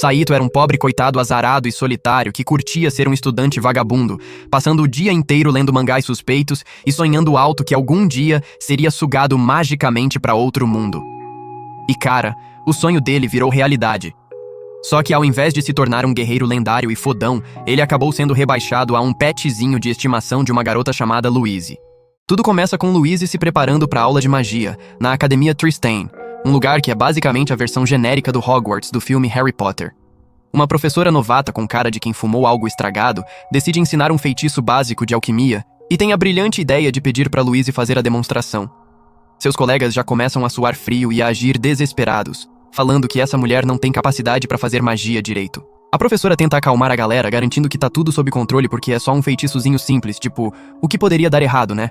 Saito era um pobre coitado azarado e solitário que curtia ser um estudante vagabundo, passando o dia inteiro lendo mangás suspeitos e sonhando alto que algum dia seria sugado magicamente para outro mundo. E cara, o sonho dele virou realidade. Só que ao invés de se tornar um guerreiro lendário e fodão, ele acabou sendo rebaixado a um petzinho de estimação de uma garota chamada Louise. Tudo começa com Louise se preparando para a aula de magia, na Academia Tristane, um lugar que é basicamente a versão genérica do Hogwarts do filme Harry Potter. Uma professora novata com cara de quem fumou algo estragado decide ensinar um feitiço básico de alquimia e tem a brilhante ideia de pedir para Louise fazer a demonstração. Seus colegas já começam a suar frio e a agir desesperados, falando que essa mulher não tem capacidade para fazer magia direito. A professora tenta acalmar a galera, garantindo que tá tudo sob controle porque é só um feitiçozinho simples, tipo, o que poderia dar errado, né?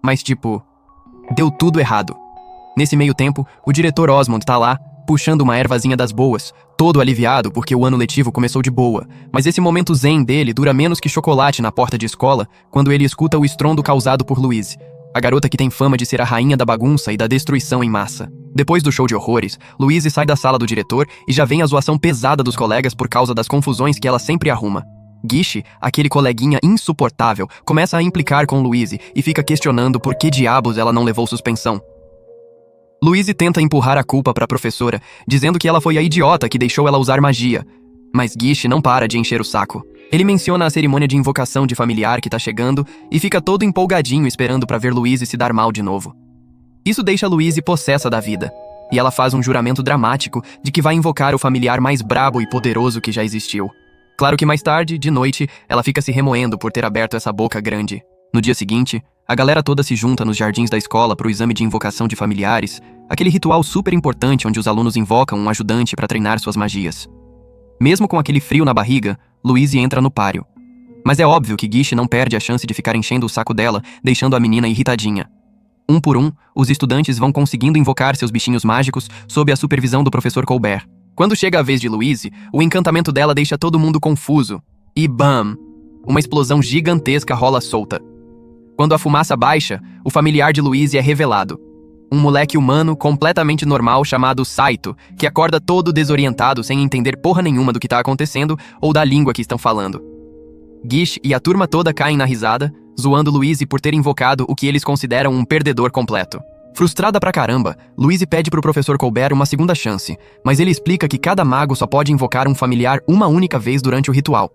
Mas tipo, deu tudo errado. Nesse meio tempo, o diretor Osmond tá lá, puxando uma ervazinha das boas, todo aliviado porque o ano letivo começou de boa, mas esse momento zen dele dura menos que chocolate na porta de escola quando ele escuta o estrondo causado por Louise, a garota que tem fama de ser a rainha da bagunça e da destruição em massa. Depois do show de horrores, Louise sai da sala do diretor e já vem a zoação pesada dos colegas por causa das confusões que ela sempre arruma. Gishi, aquele coleguinha insuportável, começa a implicar com Louise e fica questionando por que diabos ela não levou suspensão. Louise tenta empurrar a culpa para a professora, dizendo que ela foi a idiota que deixou ela usar magia. Mas Gishi não para de encher o saco. Ele menciona a cerimônia de invocação de familiar que tá chegando e fica todo empolgadinho esperando para ver Louise se dar mal de novo. Isso deixa Louise possessa da vida, e ela faz um juramento dramático de que vai invocar o familiar mais brabo e poderoso que já existiu. Claro que mais tarde, de noite, ela fica se remoendo por ter aberto essa boca grande. No dia seguinte, a galera toda se junta nos jardins da escola para o exame de invocação de familiares, aquele ritual super importante onde os alunos invocam um ajudante para treinar suas magias. Mesmo com aquele frio na barriga, Louise entra no páreo. Mas é óbvio que Gishi não perde a chance de ficar enchendo o saco dela, deixando a menina irritadinha. Um por um, os estudantes vão conseguindo invocar seus bichinhos mágicos sob a supervisão do professor Colbert. Quando chega a vez de Louise, o encantamento dela deixa todo mundo confuso. E bam! Uma explosão gigantesca rola solta. Quando a fumaça baixa, o familiar de Louise é revelado. Um moleque humano completamente normal chamado Saito, que acorda todo desorientado sem entender porra nenhuma do que tá acontecendo ou da língua que estão falando. Gish e a turma toda caem na risada, zoando Louise por ter invocado o que eles consideram um perdedor completo. Frustrada pra caramba, Louise pede pro professor Colbert uma segunda chance, mas ele explica que cada mago só pode invocar um familiar uma única vez durante o ritual.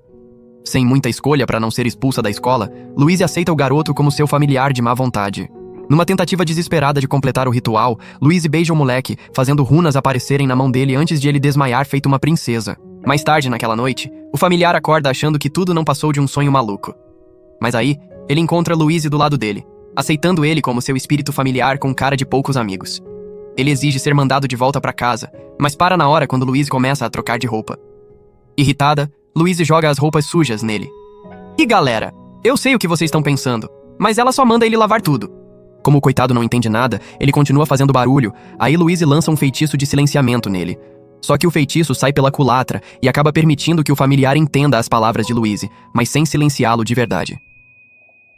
Sem muita escolha pra não ser expulsa da escola, Louise aceita o garoto como seu familiar de má vontade. Numa tentativa desesperada de completar o ritual, Louise beija o moleque, fazendo runas aparecerem na mão dele antes de ele desmaiar feito uma princesa. Mais tarde naquela noite, o familiar acorda achando que tudo não passou de um sonho maluco. Mas aí, ele encontra Louise do lado dele, aceitando ele como seu espírito familiar com cara de poucos amigos. Ele exige ser mandado de volta pra casa, mas para na hora quando Louise começa a trocar de roupa. Irritada, Louise joga as roupas sujas nele. E galera, eu sei o que vocês estão pensando, mas ela só manda ele lavar tudo. Como o coitado não entende nada, ele continua fazendo barulho, aí Louise lança um feitiço de silenciamento nele. Só que o feitiço sai pela culatra e acaba permitindo que o familiar entenda as palavras de Louise, mas sem silenciá-lo de verdade.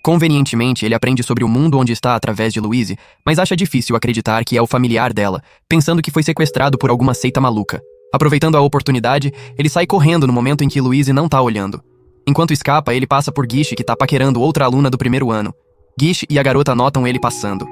Convenientemente, ele aprende sobre o mundo onde está através de Louise, mas acha difícil acreditar que é o familiar dela, pensando que foi sequestrado por alguma seita maluca. Aproveitando a oportunidade, ele sai correndo no momento em que Louise não tá olhando. Enquanto escapa, ele passa por Gishi, que tá paquerando outra aluna do primeiro ano. Gishi e a garota notam ele passando.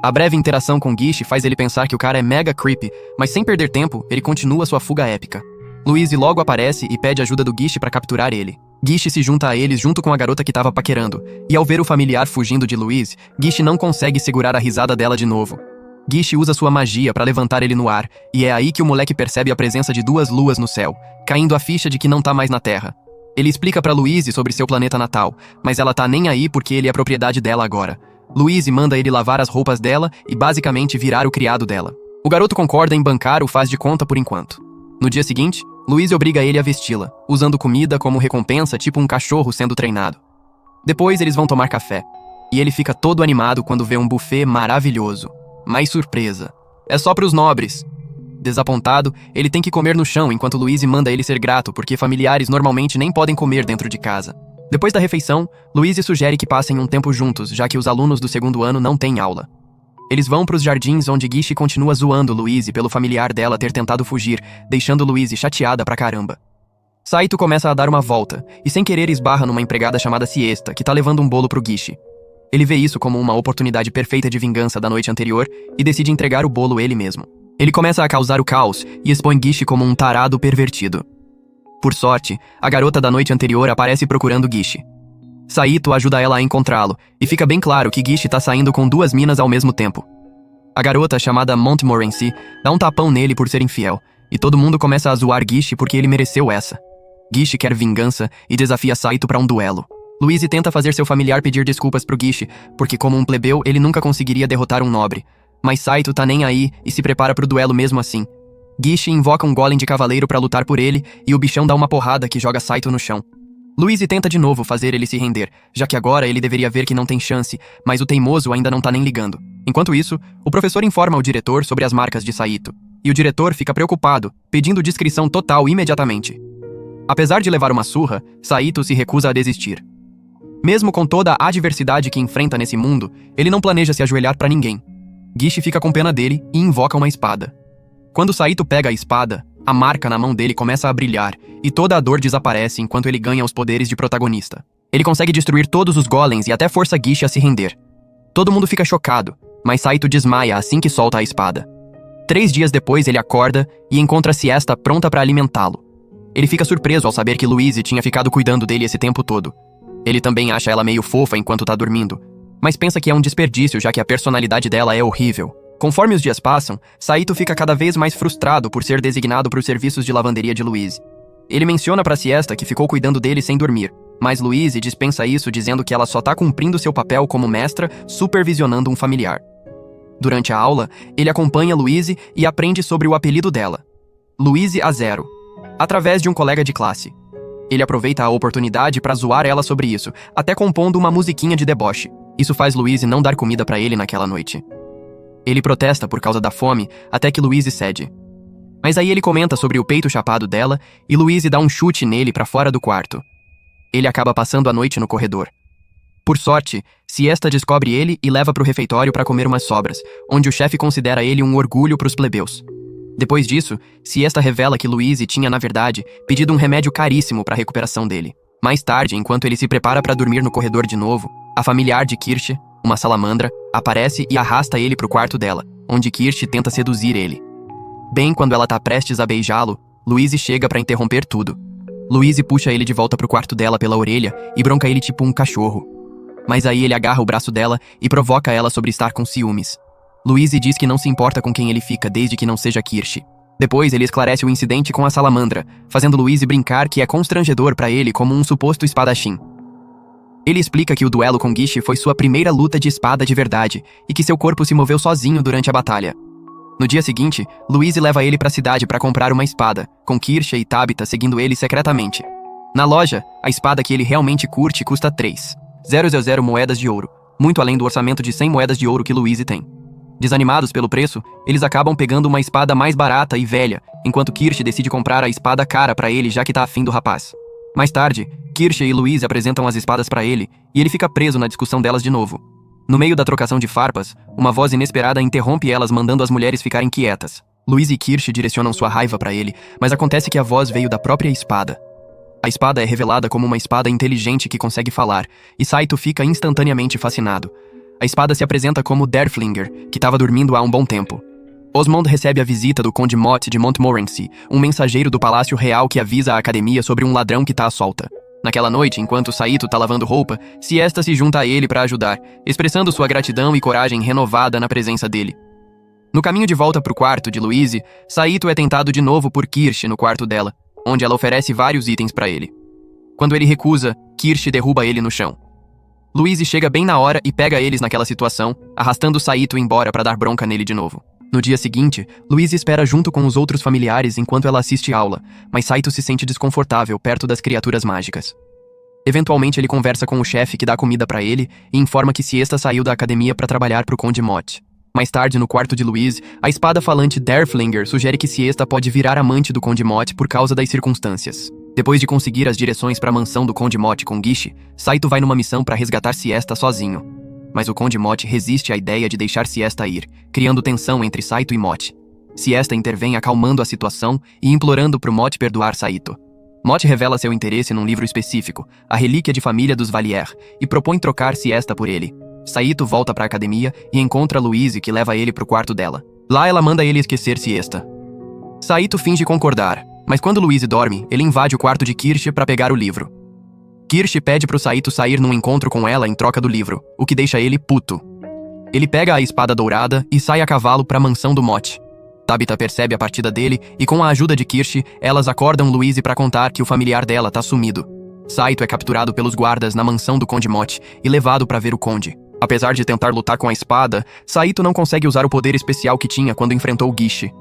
A breve interação com Gishi faz ele pensar que o cara é mega creepy, mas sem perder tempo, ele continua sua fuga épica. Louise logo aparece e pede ajuda do Gishi pra capturar ele. Gishi se junta a eles junto com a garota que tava paquerando, e ao ver o familiar fugindo de Louise, Gishi não consegue segurar a risada dela de novo. Gishi usa sua magia pra levantar ele no ar, e é aí que o moleque percebe a presença de 2 luas no céu, caindo a ficha de que não tá mais na Terra. Ele explica pra Louise sobre seu planeta natal, mas ela tá nem aí porque ele é propriedade dela agora. Louise manda ele lavar as roupas dela e basicamente virar o criado dela. O garoto concorda em bancar o faz de conta por enquanto. No dia seguinte, Louise obriga ele a vesti-la, usando comida como recompensa, tipo um cachorro sendo treinado. Depois eles vão tomar café, e ele fica todo animado quando vê um buffet maravilhoso. Mas surpresa, é só pros nobres. Desapontado, ele tem que comer no chão enquanto Louise manda ele ser grato porque familiares normalmente nem podem comer dentro de casa. Depois da refeição, Louise sugere que passem um tempo juntos, já que os alunos do segundo ano não têm aula. Eles vão para os jardins onde Gishi continua zoando Louise pelo familiar dela ter tentado fugir, deixando Louise chateada pra caramba. Saito começa a dar uma volta, e sem querer esbarra numa empregada chamada Siesta, que tá levando um bolo pro Gishi. Ele vê isso como uma oportunidade perfeita de vingança da noite anterior e decide entregar o bolo ele mesmo. Ele começa a causar o caos e expõe Gishi como um tarado pervertido. Por sorte, a garota da noite anterior aparece procurando Gishi. Saito ajuda ela a encontrá-lo, e fica bem claro que Gishi tá saindo com duas minas ao mesmo tempo. A garota, chamada Montmorency, dá um tapão nele por ser infiel, e todo mundo começa a zoar Gishi porque ele mereceu essa. Gishi quer vingança e desafia Saito para um duelo. Louise tenta fazer seu familiar pedir desculpas pro Gishi, porque como um plebeu, ele nunca conseguiria derrotar um nobre. Mas Saito tá nem aí e se prepara pro duelo mesmo assim. Gishi invoca um golem de cavaleiro pra lutar por ele, e o bichão dá uma porrada que joga Saito no chão. Louise tenta de novo fazer ele se render, já que agora ele deveria ver que não tem chance, mas o teimoso ainda não tá nem ligando. Enquanto isso, o professor informa o diretor sobre as marcas de Saito, e o diretor fica preocupado, pedindo descrição total imediatamente. Apesar de levar uma surra, Saito se recusa a desistir. Mesmo com toda a adversidade que enfrenta nesse mundo, ele não planeja se ajoelhar pra ninguém. Gishi fica com pena dele e invoca uma espada. Quando Saito pega a espada, a marca na mão dele começa a brilhar, e toda a dor desaparece enquanto ele ganha os poderes de protagonista. Ele consegue destruir todos os golems e até força Gishi a se render. Todo mundo fica chocado, mas Saito desmaia assim que solta a espada. 3 dias depois ele acorda e encontra Siesta pronta para alimentá-lo. Ele fica surpreso ao saber que Louise tinha ficado cuidando dele esse tempo todo. Ele também acha ela meio fofa enquanto tá dormindo, mas pensa que é um desperdício já que a personalidade dela é horrível. Conforme os dias passam, Saito fica cada vez mais frustrado por ser designado para os serviços de lavanderia de Louise. Ele menciona pra Siesta que ficou cuidando dele sem dormir, mas Louise dispensa isso dizendo que ela só tá cumprindo seu papel como mestra, supervisionando um familiar. Durante a aula, ele acompanha Louise e aprende sobre o apelido dela, Louise a Zero, através de um colega de classe. Ele aproveita a oportunidade pra zoar ela sobre isso, até compondo uma musiquinha de deboche. Isso faz Louise não dar comida pra ele naquela noite. Ele protesta por causa da fome, até que Louise cede. Mas aí ele comenta sobre o peito chapado dela, e Louise dá um chute nele pra fora do quarto. Ele acaba passando a noite no corredor. Por sorte, Siesta descobre ele e leva pro refeitório pra comer umas sobras, onde o chefe considera ele um orgulho pros plebeus. Depois disso, Siesta revela que Louise tinha, na verdade, pedido um remédio caríssimo pra recuperação dele. Mais tarde, enquanto ele se prepara pra dormir no corredor de novo, a familiar de Kirsch, uma salamandra, aparece e arrasta ele pro quarto dela, onde Kirsch tenta seduzir ele. Bem quando ela tá prestes a beijá-lo, Louise chega pra interromper tudo. Louise puxa ele de volta pro quarto dela pela orelha e bronca ele tipo um cachorro. Mas aí ele agarra o braço dela e provoca ela sobre estar com ciúmes. Louise diz que não se importa com quem ele fica desde que não seja Kirsch. Depois ele esclarece o incidente com a salamandra, fazendo Louise brincar que é constrangedor pra ele como um suposto espadachim. Ele explica que o duelo com Gishi foi sua primeira luta de espada de verdade e que seu corpo se moveu sozinho durante a batalha. No dia seguinte, Louise leva ele pra cidade pra comprar uma espada, com Kirsch e Tabitha seguindo ele secretamente. Na loja, a espada que ele realmente curte custa 3,000 moedas de ouro, muito além do orçamento de 100 moedas de ouro que Louise tem. Desanimados pelo preço, eles acabam pegando uma espada mais barata e velha, enquanto Kirsch decide comprar a espada cara pra ele já que tá afim do rapaz. Mais tarde, Kirsch e Louise apresentam as espadas pra ele, e ele fica preso na discussão delas de novo. No meio da trocação de farpas, uma voz inesperada interrompe elas mandando as mulheres ficarem quietas. Louise e Kirsch direcionam sua raiva pra ele, mas acontece que a voz veio da própria espada. A espada é revelada como uma espada inteligente que consegue falar, e Saito fica instantaneamente fascinado. A espada se apresenta como Derflinger, que estava dormindo há um bom tempo. Osmond recebe a visita do Conde Mott de Montmorency, um mensageiro do Palácio Real que avisa a academia sobre um ladrão que tá à solta. Naquela noite, enquanto Saito tá lavando roupa, Siesta se junta a ele pra ajudar, expressando sua gratidão e coragem renovada na presença dele. No caminho de volta pro quarto de Louise, Saito é tentado de novo por Kirsch no quarto dela, onde ela oferece vários itens pra ele. Quando ele recusa, Kirsch derruba ele no chão. Louise chega bem na hora e pega eles naquela situação, arrastando Saito embora pra dar bronca nele de novo. No dia seguinte, Louise espera junto com os outros familiares enquanto ela assiste aula, mas Saito se sente desconfortável perto das criaturas mágicas. Eventualmente ele conversa com o chefe que dá comida pra ele e informa que Siesta saiu da academia pra trabalhar pro Conde Mott. Mais tarde, no quarto de Louise, a espada falante Derflinger sugere que Siesta pode virar amante do Conde Mott por causa das circunstâncias. Depois de conseguir as direções pra mansão do Conde Mott com Gishi, Saito vai numa missão pra resgatar Siesta sozinho. Mas o Conde Mott resiste à ideia de deixar Siesta ir, criando tensão entre Saito e Mott. Siesta intervém acalmando a situação e implorando pro Mott perdoar Saito. Mott revela seu interesse num livro específico, a Relíquia de Família dos Valier, e propõe trocar Siesta por ele. Saito volta pra academia e encontra Louise, que leva ele pro quarto dela. Lá ela manda ele esquecer Siesta. Saito finge concordar, mas quando Louise dorme, ele invade o quarto de Kirsch pra pegar o livro. Kirsch pede pro Saito sair num encontro com ela em troca do livro, o que deixa ele puto. Ele pega a espada dourada e sai a cavalo pra mansão do Mott. Tabitha percebe a partida dele e, com a ajuda de Kirsch, elas acordam Louise pra contar que o familiar dela tá sumido. Saito é capturado pelos guardas na mansão do Conde Mott e levado pra ver o Conde. Apesar de tentar lutar com a espada, Saito não consegue usar o poder especial que tinha quando enfrentou Gishi.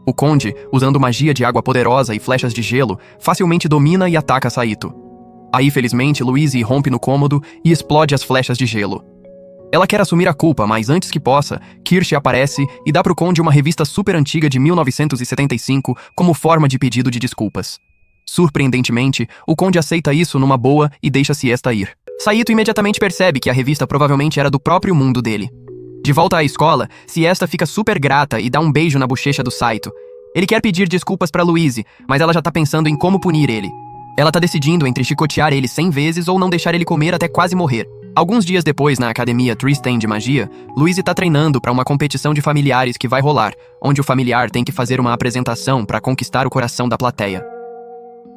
O Conde, usando magia de água poderosa e flechas de gelo, facilmente domina e ataca Saito. Aí, felizmente, Louise rompe no cômodo e explode as flechas de gelo. Ela quer assumir a culpa, mas antes que possa, Kirsch aparece e dá pro Conde uma revista super antiga de 1975 como forma de pedido de desculpas. Surpreendentemente, o Conde aceita isso numa boa e deixa Siesta ir. Saito imediatamente percebe que a revista provavelmente era do próprio mundo dele. De volta à escola, Siesta fica super grata e dá um beijo na bochecha do Saito. Ele quer pedir desculpas pra Louise, mas ela já tá pensando em como punir ele. Ela tá decidindo entre chicotear ele 100 vezes ou não deixar ele comer até quase morrer. Alguns dias depois, na academia Tristan de magia, Louise tá treinando pra uma competição de familiares que vai rolar, onde o familiar tem que fazer uma apresentação pra conquistar o coração da plateia.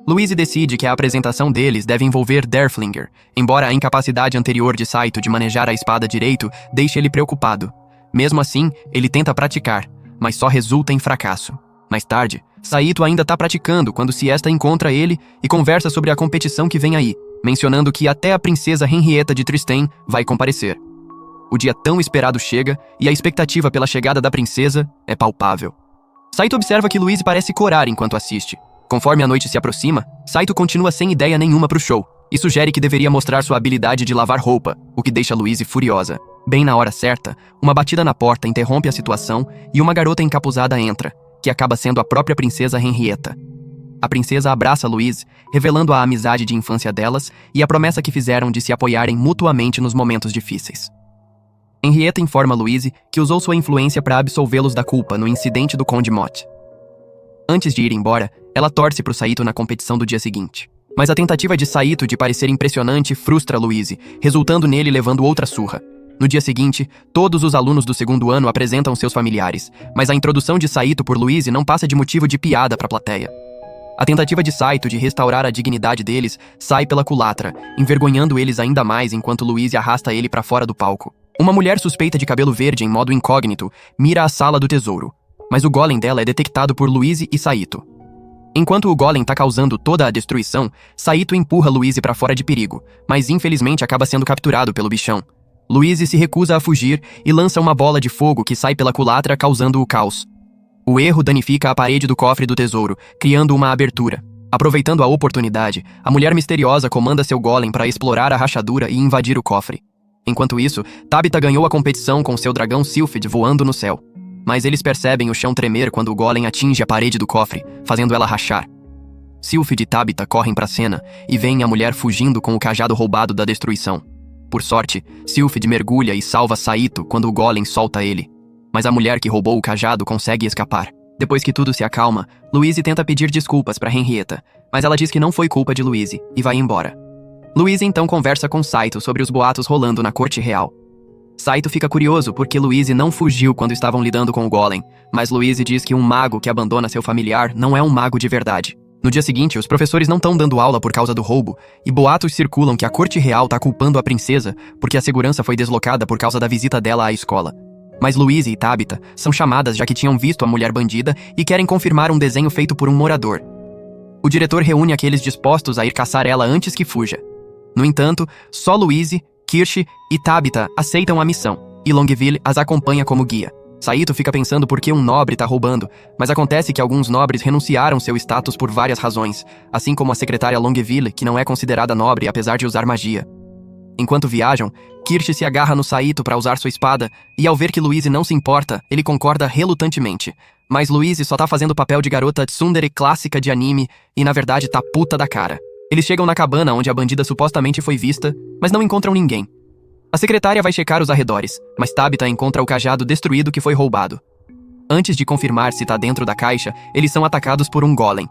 Louise decide que a apresentação deles deve envolver Derflinger, embora a incapacidade anterior de Saito de manejar a espada direito deixe ele preocupado. Mesmo assim, ele tenta praticar, mas só resulta em fracasso. Mais tarde, Saito ainda tá praticando quando Siesta encontra ele e conversa sobre a competição que vem aí, mencionando que até a princesa Henrietta de Tristan vai comparecer. O dia tão esperado chega e a expectativa pela chegada da princesa é palpável. Saito observa que Louise parece corar enquanto assiste. Conforme a noite se aproxima, Saito continua sem ideia nenhuma pro show e sugere que deveria mostrar sua habilidade de lavar roupa, o que deixa Louise furiosa. Bem na hora certa, uma batida na porta interrompe a situação e uma garota encapuzada entra, que acaba sendo a própria princesa Henrietta. A princesa abraça Louise, revelando a amizade de infância delas e a promessa que fizeram de se apoiarem mutuamente nos momentos difíceis. Henrietta informa Louise que usou sua influência para absolvê-los da culpa no incidente do Conde Mott. Antes de ir embora, ela torce pro Saito na competição do dia seguinte. Mas a tentativa de Saito de parecer impressionante frustra Louise, resultando nele levando outra surra. No dia seguinte, todos os alunos do segundo ano apresentam seus familiares, mas a introdução de Saito por Louise não passa de motivo de piada pra plateia. A tentativa de Saito de restaurar a dignidade deles sai pela culatra, envergonhando eles ainda mais enquanto Louise arrasta ele pra fora do palco. Uma mulher suspeita de cabelo verde em modo incógnito mira a sala do tesouro, mas o golem dela é detectado por Louise e Saito. Enquanto o golem tá causando toda a destruição, Saito empurra Louise pra fora de perigo, mas infelizmente acaba sendo capturado pelo bichão. Louise se recusa a fugir e lança uma bola de fogo que sai pela culatra causando o caos. O erro danifica a parede do cofre do tesouro, criando uma abertura. Aproveitando a oportunidade, a mulher misteriosa comanda seu golem para explorar a rachadura e invadir o cofre. Enquanto isso, Tabitha ganhou a competição com seu dragão Sylphid voando no céu. Mas eles percebem o chão tremer quando o golem atinge a parede do cofre, fazendo ela rachar. Sylphid e Tabitha correm pra cena e veem a mulher fugindo com o cajado roubado da destruição. Por sorte, Sylphid mergulha e salva Saito quando o golem solta ele. Mas a mulher que roubou o cajado consegue escapar. Depois que tudo se acalma, Louise tenta pedir desculpas pra Henrietta, mas ela diz que não foi culpa de Louise e vai embora. Louise então conversa com Saito sobre os boatos rolando na corte real. Saito fica curioso porque Louise não fugiu quando estavam lidando com o golem, mas Louise diz que um mago que abandona seu familiar não é um mago de verdade. No dia seguinte, os professores não estão dando aula por causa do roubo, e boatos circulam que a corte real tá culpando a princesa porque a segurança foi deslocada por causa da visita dela à escola. Mas Louise e Tabitha são chamadas já que tinham visto a mulher bandida e querem confirmar um desenho feito por um morador. O diretor reúne aqueles dispostos a ir caçar ela antes que fuja. No entanto, só Louise, Kirsch e Tabitha aceitam a missão, e Longueville as acompanha como guia. Saito fica pensando por que um nobre tá roubando, mas acontece que alguns nobres renunciaram seu status por várias razões, assim como a secretária Longueville, que não é considerada nobre apesar de usar magia. Enquanto viajam, Kirsch se agarra no Saito para usar sua espada, e ao ver que Louise não se importa, ele concorda relutantemente. Mas Louise só tá fazendo o papel de garota tsundere clássica de anime, e na verdade tá puta da cara. Eles chegam na cabana onde a bandida supostamente foi vista, mas não encontram ninguém. A secretária vai checar os arredores, mas Tabitha encontra o cajado destruído que foi roubado. Antes de confirmar se tá dentro da caixa, eles são atacados por um golem.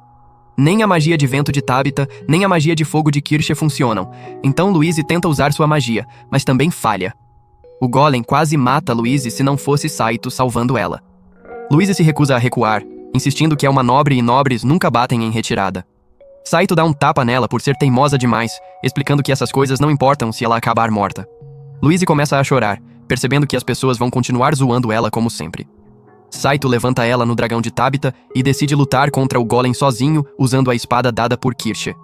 Nem a magia de vento de Tabitha, nem a magia de fogo de Kirche funcionam, então Louise tenta usar sua magia, mas também falha. O golem quase mata Louise se não fosse Saito salvando ela. Louise se recusa a recuar, insistindo que é uma nobre e nobres nunca batem em retirada. Saito dá um tapa nela por ser teimosa demais, explicando que essas coisas não importam se ela acabar morta. Louise começa a chorar, percebendo que as pessoas vão continuar zoando ela como sempre. Saito levanta ela no dragão de Tabitha e decide lutar contra o golem sozinho usando a espada dada por Kirche.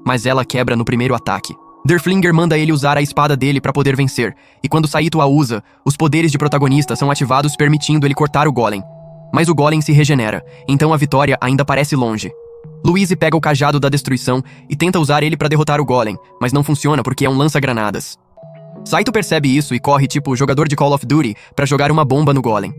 Mas ela quebra no primeiro ataque. Derflinger manda ele usar a espada dele para poder vencer, e quando Saito a usa, os poderes de protagonista são ativados permitindo ele cortar o golem. Mas o golem se regenera, então a vitória ainda parece longe. Louise pega o cajado da destruição e tenta usar ele para derrotar o golem, mas não funciona porque é um lança-granadas. Saito percebe isso e corre tipo jogador de Call of Duty para jogar uma bomba no golem.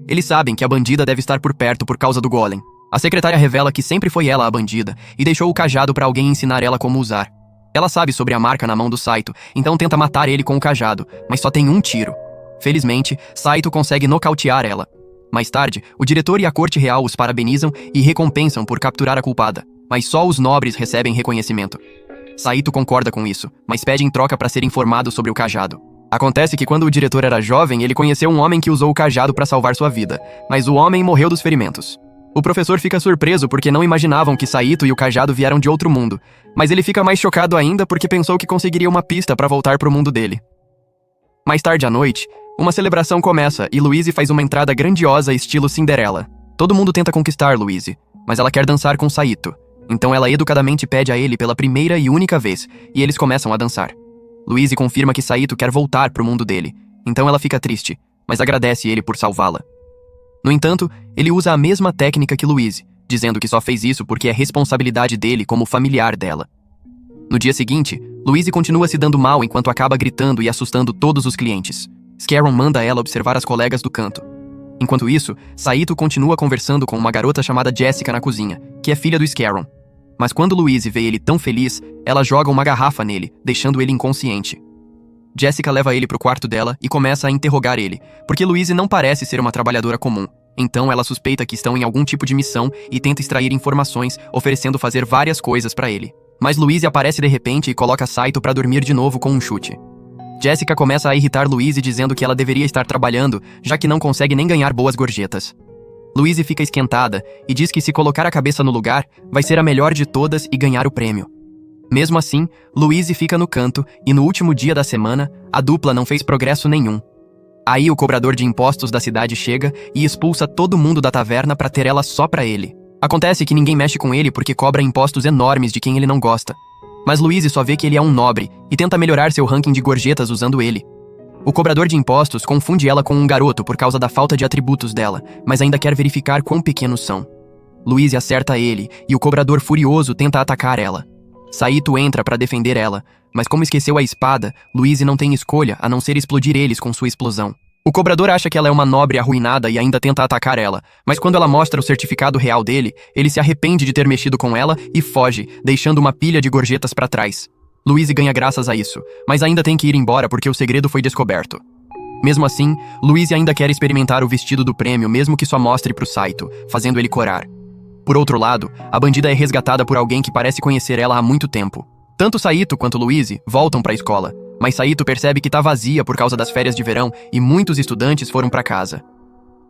Eles sabem que a bandida deve estar por perto por causa do golem. A secretária revela que sempre foi ela a bandida e deixou o cajado para alguém ensinar ela como usar. Ela sabe sobre a marca na mão do Saito, então tenta matar ele com o cajado, mas só tem um tiro. Felizmente, Saito consegue nocautear ela. Mais tarde, o diretor e a corte real os parabenizam e recompensam por capturar a culpada, mas só os nobres recebem reconhecimento. Saito concorda com isso, mas pede em troca para ser informado sobre o cajado. Acontece que quando o diretor era jovem, ele conheceu um homem que usou o cajado para salvar sua vida, mas o homem morreu dos ferimentos. O professor fica surpreso porque não imaginavam que Saito e o cajado vieram de outro mundo, mas ele fica mais chocado ainda porque pensou que conseguiria uma pista para voltar para o mundo dele. Mais tarde à noite, uma celebração começa e Louise faz uma entrada grandiosa estilo Cinderela. Todo mundo tenta conquistar Louise, mas ela quer dançar com Saito, então ela educadamente pede a ele pela primeira e única vez, e eles começam a dançar. Louise confirma que Saito quer voltar pro mundo dele, então ela fica triste, mas agradece ele por salvá-la. No entanto, ele usa a mesma técnica que Louise, dizendo que só fez isso porque é responsabilidade dele como familiar dela. No dia seguinte, Louise continua se dando mal enquanto acaba gritando e assustando todos os clientes. Scarron manda ela observar as colegas do canto. Enquanto isso, Saito continua conversando com uma garota chamada Jessica na cozinha, que é filha do Scarron. Mas quando Louise vê ele tão feliz, ela joga uma garrafa nele, deixando ele inconsciente. Jessica leva ele pro quarto dela e começa a interrogar ele, porque Louise não parece ser uma trabalhadora comum. Então ela suspeita que estão em algum tipo de missão e tenta extrair informações, oferecendo fazer várias coisas pra ele. Mas Louise aparece de repente e coloca Saito pra dormir de novo com um chute. Jessica começa a irritar Louise dizendo que ela deveria estar trabalhando, já que não consegue nem ganhar boas gorjetas. Louise fica esquentada e diz que se colocar a cabeça no lugar, vai ser a melhor de todas e ganhar o prêmio. Mesmo assim, Louise fica no canto e no último dia da semana, a dupla não fez progresso nenhum. Aí o cobrador de impostos da cidade chega e expulsa todo mundo da taverna pra ter ela só pra ele. Acontece que ninguém mexe com ele porque cobra impostos enormes de quem ele não gosta. Mas Louise só vê que ele é um nobre e tenta melhorar seu ranking de gorjetas usando ele. O cobrador de impostos confunde ela com um garoto por causa da falta de atributos dela, mas ainda quer verificar quão pequenos são. Louise acerta ele e o cobrador furioso tenta atacar ela. Saito entra para defender ela, mas como esqueceu a espada, Louise não tem escolha a não ser explodir eles com sua explosão. O cobrador acha que ela é uma nobre arruinada e ainda tenta atacar ela, mas quando ela mostra o certificado real dele, ele se arrepende de ter mexido com ela e foge, deixando uma pilha de gorjetas para trás. Louise ganha graças a isso, mas ainda tem que ir embora porque o segredo foi descoberto. Mesmo assim, Louise ainda quer experimentar o vestido do prêmio mesmo que só mostre pro Saito, fazendo ele corar. Por outro lado, a bandida é resgatada por alguém que parece conhecer ela há muito tempo. Tanto Saito quanto Louise voltam pra escola, mas Saito percebe que tá vazia por causa das férias de verão e muitos estudantes foram pra casa.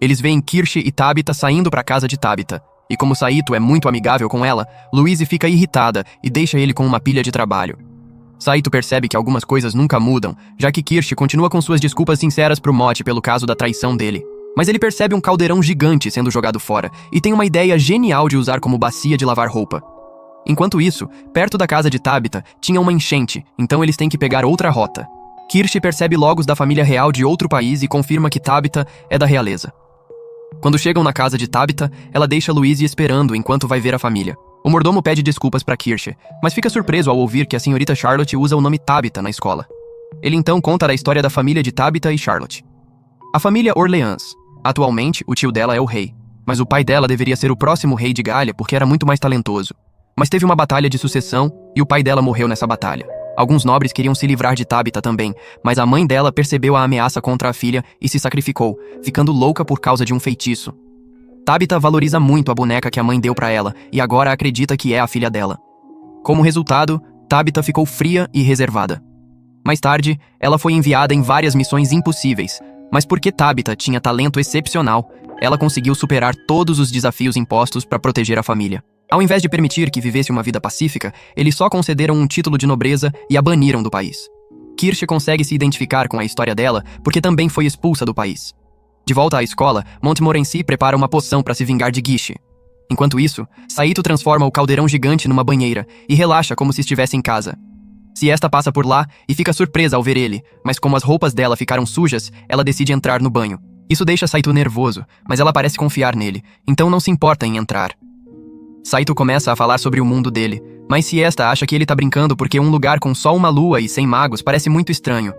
Eles veem Kirche e Tabitha saindo pra casa de Tabitha, e como Saito é muito amigável com ela, Louise fica irritada e deixa ele com uma pilha de trabalho. Saito percebe que algumas coisas nunca mudam, já que Kirche continua com suas desculpas sinceras pro Mote pelo caso da traição dele. Mas ele percebe um caldeirão gigante sendo jogado fora e tem uma ideia genial de usar como bacia de lavar roupa. Enquanto isso, perto da casa de Tabitha, tinha uma enchente, então eles têm que pegar outra rota. Kirche percebe logos da família real de outro país e confirma que Tabitha é da realeza. Quando chegam na casa de Tabitha, ela deixa Louise esperando enquanto vai ver a família. O mordomo pede desculpas para Kirche, mas fica surpreso ao ouvir que a senhorita Charlotte usa o nome Tabitha na escola. Ele então conta a história da família de Tabitha e Charlotte. A família Orleans. Atualmente, o tio dela é o rei, mas o pai dela deveria ser o próximo rei de Galha porque era muito mais talentoso. Mas teve uma batalha de sucessão e o pai dela morreu nessa batalha. Alguns nobres queriam se livrar de Tabitha também, mas a mãe dela percebeu a ameaça contra a filha e se sacrificou, ficando louca por causa de um feitiço. Tabitha valoriza muito a boneca que a mãe deu pra ela e agora acredita que é a filha dela. Como resultado, Tabitha ficou fria e reservada. Mais tarde, ela foi enviada em várias missões impossíveis, mas porque Tabitha tinha talento excepcional, ela conseguiu superar todos os desafios impostos para proteger a família. Ao invés de permitir que vivesse uma vida pacífica, eles só concederam um título de nobreza e a baniram do país. Kirsch consegue se identificar com a história dela porque também foi expulsa do país. De volta à escola, Montmorency prepara uma poção para se vingar de Gish. Enquanto isso, Saito transforma o caldeirão gigante numa banheira e relaxa como se estivesse em casa. Siesta passa por lá e fica surpresa ao ver ele, mas como as roupas dela ficaram sujas, ela decide entrar no banho. Isso deixa Saito nervoso, mas ela parece confiar nele, então não se importa em entrar. Saito começa a falar sobre o mundo dele, mas Siesta acha que ele tá brincando porque um lugar com só uma lua e sem magos parece muito estranho.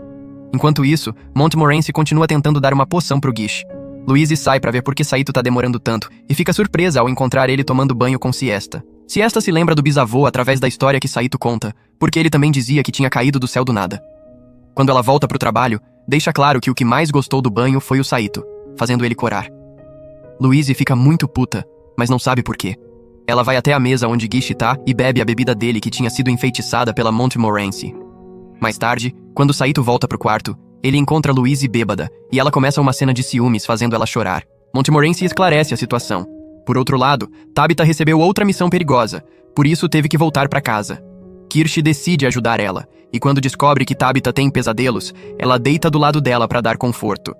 Enquanto isso, Montmorency continua tentando dar uma poção pro Gish. Louise sai pra ver por que Saito tá demorando tanto e fica surpresa ao encontrar ele tomando banho com Siesta. Siesta se lembra do bisavô através da história que Saito conta, porque ele também dizia que tinha caído do céu do nada. Quando ela volta pro trabalho, deixa claro que o que mais gostou do banho foi o Saito, fazendo ele corar. Louise fica muito puta, mas não sabe por quê. Ela vai até a mesa onde Gish tá e bebe a bebida dele que tinha sido enfeitiçada pela Montmorency. Mais tarde, quando Saito volta pro quarto, ele encontra Louise bêbada, e ela começa uma cena de ciúmes fazendo ela chorar. Montmorency esclarece a situação. Por outro lado, Tabitha recebeu outra missão perigosa, por isso teve que voltar pra casa. Kirsch decide ajudar ela, e quando descobre que Tabitha tem pesadelos, ela deita do lado dela pra dar conforto.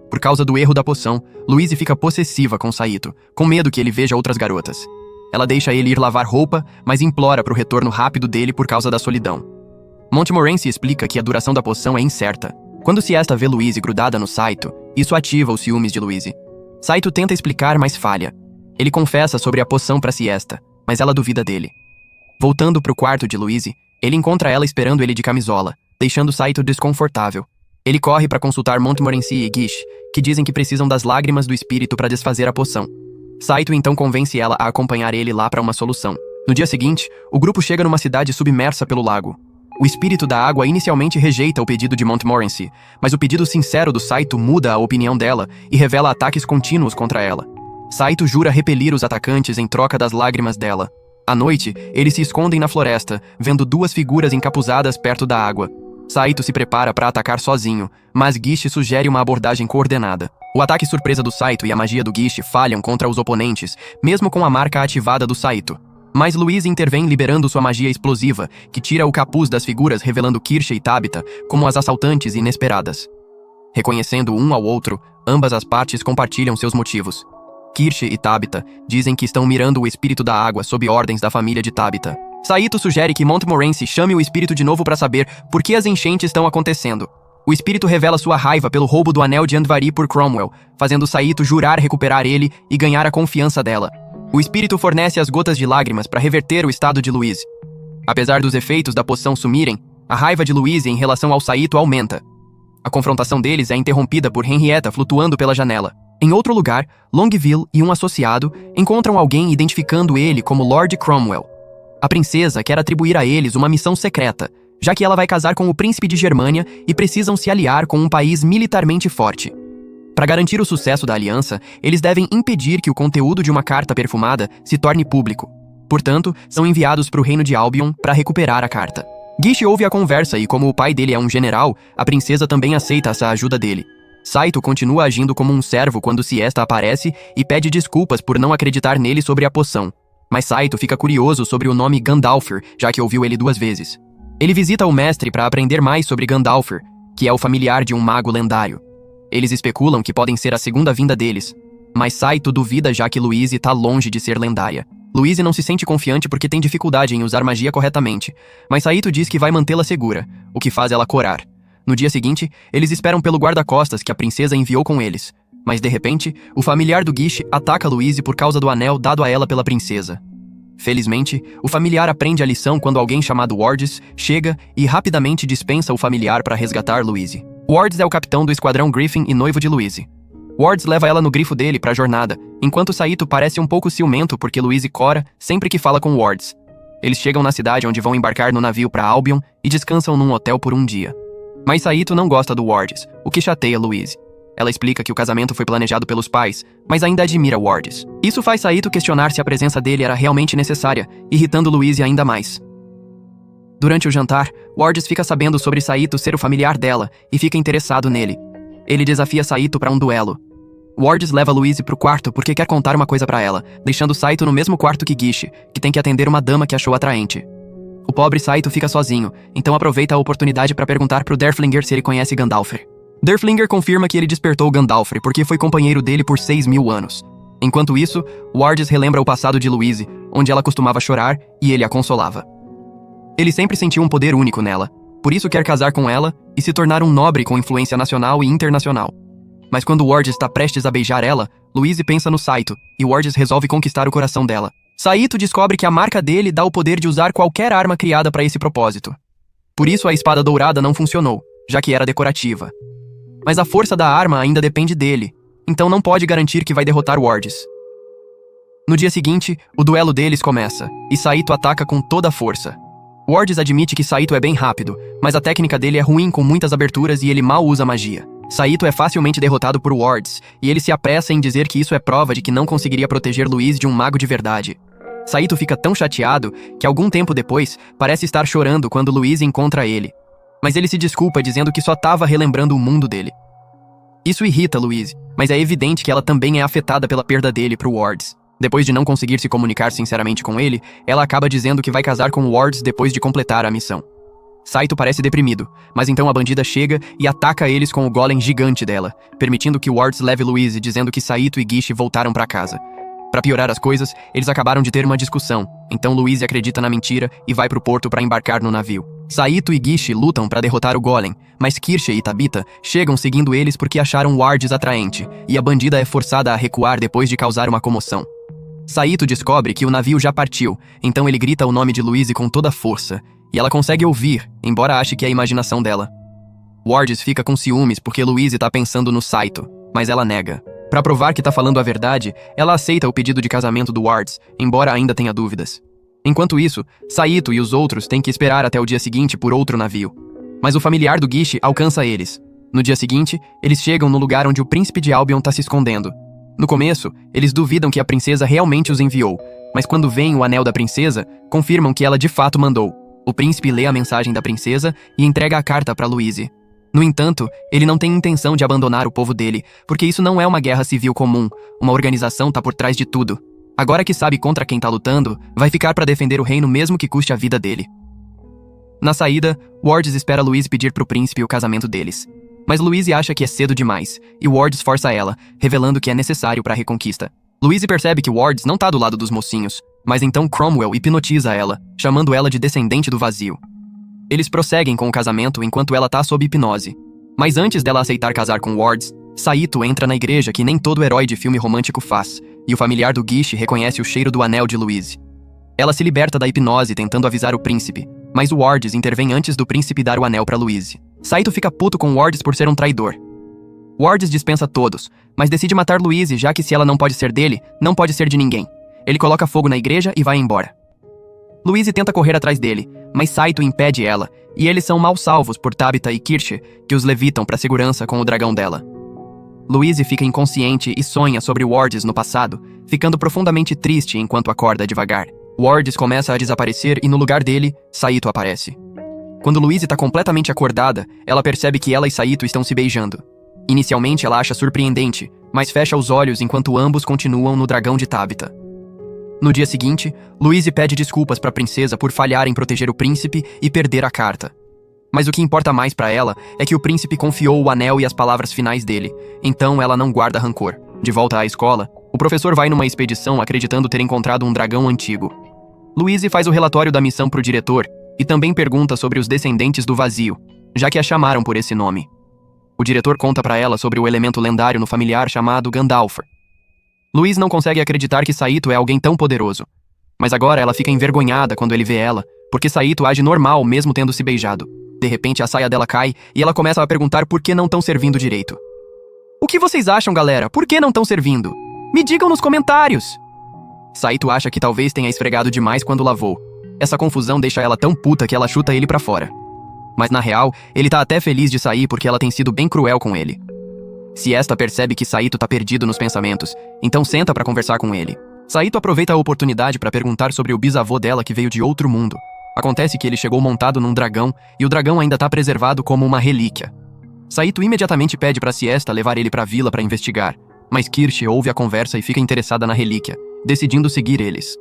Por causa do erro da poção, Louise fica possessiva com Saito, com medo que ele veja outras garotas. Ela deixa ele ir lavar roupa, mas implora pro retorno rápido dele por causa da solidão. Montmorency explica que a duração da poção é incerta. Quando Siesta vê Louise grudada no Saito, isso ativa os ciúmes de Louise. Saito tenta explicar, mas falha. Ele confessa sobre a poção pra Siesta, mas ela duvida dele. Voltando pro quarto de Louise, ele encontra ela esperando ele de camisola, deixando Saito desconfortável. Ele corre pra consultar Montmorency e Gish, que dizem que precisam das lágrimas do espírito pra desfazer a poção. Saito então convence ela a acompanhar ele lá pra uma solução. No dia seguinte, o grupo chega numa cidade submersa pelo lago. O espírito da água inicialmente rejeita o pedido de Montmorency, mas o pedido sincero do Saito muda a opinião dela e revela ataques contínuos contra ela. Saito jura repelir os atacantes em troca das lágrimas dela. À noite, eles se escondem na floresta, vendo duas figuras encapuzadas perto da água. Saito se prepara para atacar sozinho, mas Gish sugere uma abordagem coordenada. O ataque surpresa do Saito e a magia do Gish falham contra os oponentes, mesmo com a marca ativada do Saito. Mas Louise intervém liberando sua magia explosiva, que tira o capuz das figuras revelando Kirsch e Tabitha como as assaltantes inesperadas. Reconhecendo um ao outro, ambas as partes compartilham seus motivos. Kirsch e Tabitha dizem que estão mirando o espírito da água sob ordens da família de Tabitha. Saito sugere que Montmorency chame o espírito de novo para saber por que as enchentes estão acontecendo. O espírito revela sua raiva pelo roubo do anel de Andvari por Cromwell, fazendo Saito jurar recuperar ele e ganhar a confiança dela. O espírito fornece as gotas de lágrimas para reverter o estado de Louise. Apesar dos efeitos da poção sumirem, a raiva de Louise em relação ao Saito aumenta. A confrontação deles é interrompida por Henrietta flutuando pela janela. Em outro lugar, Longueville e um associado encontram alguém identificando ele como Lord Cromwell. A princesa quer atribuir a eles uma missão secreta, já que ela vai casar com o príncipe de Germânia e precisam se aliar com um país militarmente forte. Para garantir o sucesso da aliança, eles devem impedir que o conteúdo de uma carta perfumada se torne público. Portanto, são enviados para o reino de Albion para recuperar a carta. Gish ouve a conversa e, como o pai dele é um general, a princesa também aceita essa ajuda dele. Saito continua agindo como um servo quando Siesta aparece e pede desculpas por não acreditar nele sobre a poção. Mas Saito fica curioso sobre o nome Gandalfur, já que ouviu ele 2 vezes. Ele visita o mestre para aprender mais sobre Gandalfur, que é o familiar de um mago lendário. Eles especulam que podem ser a segunda vinda deles, mas Saito duvida já que Louise tá longe de ser lendária. Louise não se sente confiante porque tem dificuldade em usar magia corretamente, mas Saito diz que vai mantê-la segura, o que faz ela corar. No dia seguinte, eles esperam pelo guarda-costas que a princesa enviou com eles. Mas de repente, o familiar do Gish ataca Louise por causa do anel dado a ela pela princesa. Felizmente, o familiar aprende a lição quando alguém chamado Wards chega e rapidamente dispensa o familiar para resgatar Louise. Wards é o capitão do esquadrão Griffin e noivo de Louise. Wards leva ela no grifo dele para a jornada, enquanto Saito parece um pouco ciumento porque Louise cora sempre que fala com Wards. Eles chegam na cidade onde vão embarcar no navio para Albion e descansam num hotel por um dia. Mas Saito não gosta do Wards, o que chateia Louise. Ela explica que o casamento foi planejado pelos pais, mas ainda admira Wards. Isso faz Saito questionar se a presença dele era realmente necessária, irritando Louise ainda mais. Durante o jantar, Wards fica sabendo sobre Saito ser o familiar dela e fica interessado nele. Ele desafia Saito para um duelo. Wards leva Louise pro quarto porque quer contar uma coisa pra ela, deixando Saito no mesmo quarto que Gishi, que tem que atender uma dama que achou atraente. O pobre Saito fica sozinho, então aproveita a oportunidade para perguntar pro Derflinger se ele conhece Gandalfr. Derflinger confirma que ele despertou Gandalfr porque foi companheiro dele por 6.000 anos. Enquanto isso, Wards relembra o passado de Louise, onde ela costumava chorar e ele a consolava. Ele sempre sentiu um poder único nela, por isso quer casar com ela e se tornar um nobre com influência nacional e internacional. Mas quando Wards está prestes a beijar ela, Louise pensa no Saito, e Wards resolve conquistar o coração dela. Saito descobre que a marca dele dá o poder de usar qualquer arma criada para esse propósito. Por isso a espada dourada não funcionou, já que era decorativa. Mas a força da arma ainda depende dele, então não pode garantir que vai derrotar Wards. No dia seguinte, o duelo deles começa, e Saito ataca com toda a força. Wards admite que Saito é bem rápido, mas a técnica dele é ruim com muitas aberturas e ele mal usa magia. Saito é facilmente derrotado por Wards, e ele se apressa em dizer que isso é prova de que não conseguiria proteger Louise de um mago de verdade. Saito fica tão chateado que algum tempo depois parece estar chorando quando Louise encontra ele. Mas ele se desculpa dizendo que só estava relembrando o mundo dele. Isso irrita Louise, mas é evidente que ela também é afetada pela perda dele pro Wards. Depois de não conseguir se comunicar sinceramente com ele, ela acaba dizendo que vai casar com Wards depois de completar a missão. Saito parece deprimido, mas então a bandida chega e ataca eles com o golem gigante dela, permitindo que Wards leve Louise, dizendo que Saito e Gishi voltaram para casa. Para piorar as coisas, eles acabaram de ter uma discussão, então Louise acredita na mentira e vai pro porto para embarcar no navio. Saito e Gishi lutam para derrotar o golem, mas Kirche e Tabitha chegam seguindo eles porque acharam Wards atraente, e a bandida é forçada a recuar depois de causar uma comoção. Saito descobre que o navio já partiu, então ele grita o nome de Louise com toda a força, e ela consegue ouvir, embora ache que é a imaginação dela. Wards fica com ciúmes porque Louise tá pensando no Saito, mas ela nega. Pra provar que tá falando a verdade, ela aceita o pedido de casamento do Wards, embora ainda tenha dúvidas. Enquanto isso, Saito e os outros têm que esperar até o dia seguinte por outro navio. Mas o familiar do Gishi alcança eles. No dia seguinte, eles chegam no lugar onde o príncipe de Albion tá se escondendo. No começo, eles duvidam que a princesa realmente os enviou, mas quando veem o anel da princesa, confirmam que ela de fato mandou. O príncipe lê a mensagem da princesa e entrega a carta para Louise. No entanto, ele não tem intenção de abandonar o povo dele, porque isso não é uma guerra civil comum, uma organização tá por trás de tudo. Agora que sabe contra quem tá lutando, vai ficar para defender o reino mesmo que custe a vida dele. Na saída, Wards espera Louise pedir pro príncipe o casamento deles. Mas Louise acha que é cedo demais, e Wards força ela, revelando que é necessário para a reconquista. Louise percebe que Wards não tá do lado dos mocinhos, mas então Cromwell hipnotiza ela, chamando ela de descendente do vazio. Eles prosseguem com o casamento enquanto ela tá sob hipnose. Mas antes dela aceitar casar com Wards, Saito entra na igreja que nem todo herói de filme romântico faz, e o familiar do Gishi reconhece o cheiro do anel de Louise. Ela se liberta da hipnose tentando avisar o príncipe, mas o Wards intervém antes do príncipe dar o anel pra Louise. Saito fica puto com Wards por ser um traidor. Wards dispensa todos, mas decide matar Louise, já que se ela não pode ser dele, não pode ser de ninguém. Ele coloca fogo na igreja e vai embora. Louise tenta correr atrás dele, mas Saito impede ela, e eles são mal salvos por Tabitha e Kirche, que os levitam para segurança com o dragão dela. Louise fica inconsciente e sonha sobre Wards no passado, ficando profundamente triste enquanto acorda devagar. Wards começa a desaparecer e no lugar dele, Saito aparece. Quando Louise está completamente acordada, ela percebe que ela e Saito estão se beijando. Inicialmente ela acha surpreendente, mas fecha os olhos enquanto ambos continuam no dragão de Tabitha. No dia seguinte, Louise pede desculpas para a princesa por falhar em proteger o príncipe e perder a carta. Mas o que importa mais para ela é que o príncipe confiou o anel e as palavras finais dele, então ela não guarda rancor. De volta à escola, o professor vai numa expedição acreditando ter encontrado um dragão antigo. Louise faz o relatório da missão pro diretor e também pergunta sobre os descendentes do vazio, já que a chamaram por esse nome. O diretor conta para ela sobre o elemento lendário no familiar chamado Gandalfr. Louise não consegue acreditar que Saito é alguém tão poderoso. Mas agora ela fica envergonhada quando ele vê ela, porque Saito age normal mesmo tendo se beijado. De repente a saia dela cai e ela começa a perguntar por que não estão servindo direito. O que vocês acham, galera? Por que não estão servindo? Me digam nos comentários! Saito acha que talvez tenha esfregado demais quando lavou. Essa confusão deixa ela tão puta que ela chuta ele pra fora. Mas na real, ele tá até feliz de sair porque ela tem sido bem cruel com ele. Siesta percebe que Saito tá perdido nos pensamentos, então senta pra conversar com ele. Saito aproveita a oportunidade pra perguntar sobre o bisavô dela que veio de outro mundo. Acontece que ele chegou montado num dragão e o dragão ainda tá preservado como uma relíquia. Saito imediatamente pede pra Siesta levar ele pra vila pra investigar, mas Kirsch ouve a conversa e fica interessada na relíquia, decidindo seguir eles.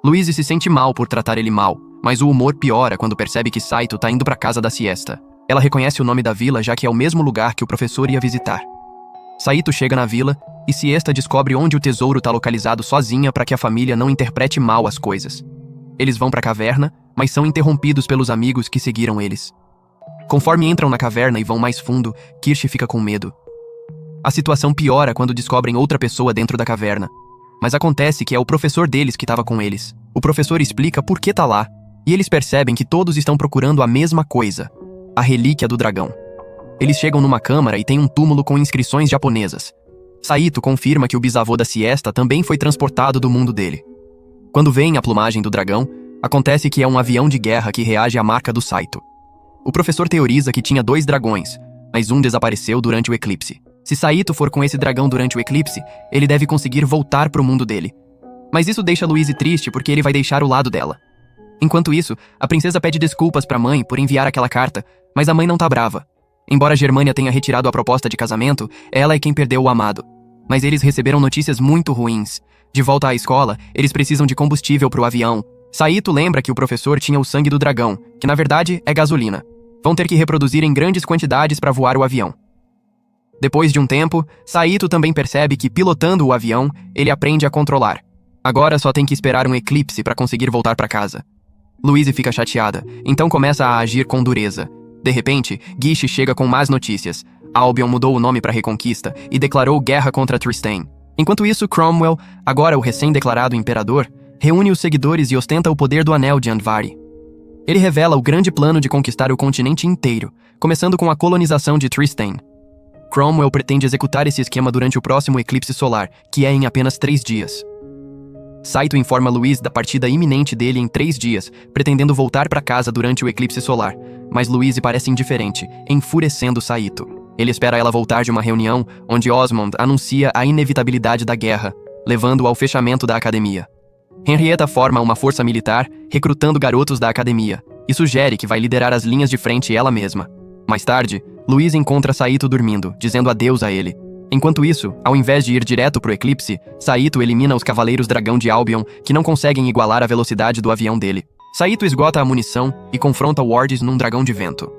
Louise se sente mal por tratar ele mal, mas o humor piora quando percebe que Saito tá indo pra casa da Siesta. Ela reconhece o nome da vila já que é o mesmo lugar que o professor ia visitar. Saito chega na vila e Siesta descobre onde o tesouro tá localizado sozinha para que a família não interprete mal as coisas. Eles vão pra caverna, mas são interrompidos pelos amigos que seguiram eles. Conforme entram na caverna e vão mais fundo, Kirsch fica com medo. A situação piora quando descobrem outra pessoa dentro da caverna. Mas acontece que é o professor deles que estava com eles. O professor explica por que tá lá, e eles percebem que todos estão procurando a mesma coisa: a relíquia do dragão. Eles chegam numa câmara e tem um túmulo com inscrições japonesas. Saito confirma que o bisavô da Siesta também foi transportado do mundo dele. Quando veem a plumagem do dragão, acontece que é um avião de guerra que reage à marca do Saito. O professor teoriza que tinha 2 dragões, mas um desapareceu durante o eclipse. Se Saito for com esse dragão durante o eclipse, ele deve conseguir voltar pro mundo dele. Mas isso deixa Louise triste porque ele vai deixar o lado dela. Enquanto isso, a princesa pede desculpas pra mãe por enviar aquela carta, mas a mãe não tá brava. Embora Germânia tenha retirado a proposta de casamento, ela é quem perdeu o amado. Mas eles receberam notícias muito ruins. De volta à escola, eles precisam de combustível pro avião. Saito lembra que o professor tinha o sangue do dragão, que na verdade é gasolina. Vão ter que reproduzir em grandes quantidades para voar o avião. Depois de um tempo, Saito também percebe que, pilotando o avião, ele aprende a controlar. Agora só tem que esperar um eclipse para conseguir voltar para casa. Louise fica chateada, então começa a agir com dureza. De repente, Gish chega com más notícias. Albion mudou o nome para Reconquista e declarou guerra contra Tristane. Enquanto isso, Cromwell, agora o recém-declarado imperador, reúne os seguidores e ostenta o poder do Anel de Andvari. Ele revela o grande plano de conquistar o continente inteiro, começando com a colonização de Tristane. Cromwell pretende executar esse esquema durante o próximo eclipse solar, que é em apenas 3 dias. Saito informa Louise da partida iminente dele em 3 dias, pretendendo voltar para casa durante o eclipse solar, mas Louise parece indiferente, enfurecendo Saito. Ele espera ela voltar de uma reunião onde Osmond anuncia a inevitabilidade da guerra, levando ao fechamento da academia. Henrietta forma uma força militar, recrutando garotos da academia, e sugere que vai liderar as linhas de frente ela mesma. Mais tarde, Louise encontra Saito dormindo, dizendo adeus a ele. Enquanto isso, ao invés de ir direto pro eclipse, Saito elimina os Cavaleiros Dragão de Albion, que não conseguem igualar a velocidade do avião dele. Saito esgota a munição e confronta Wardes num dragão de vento.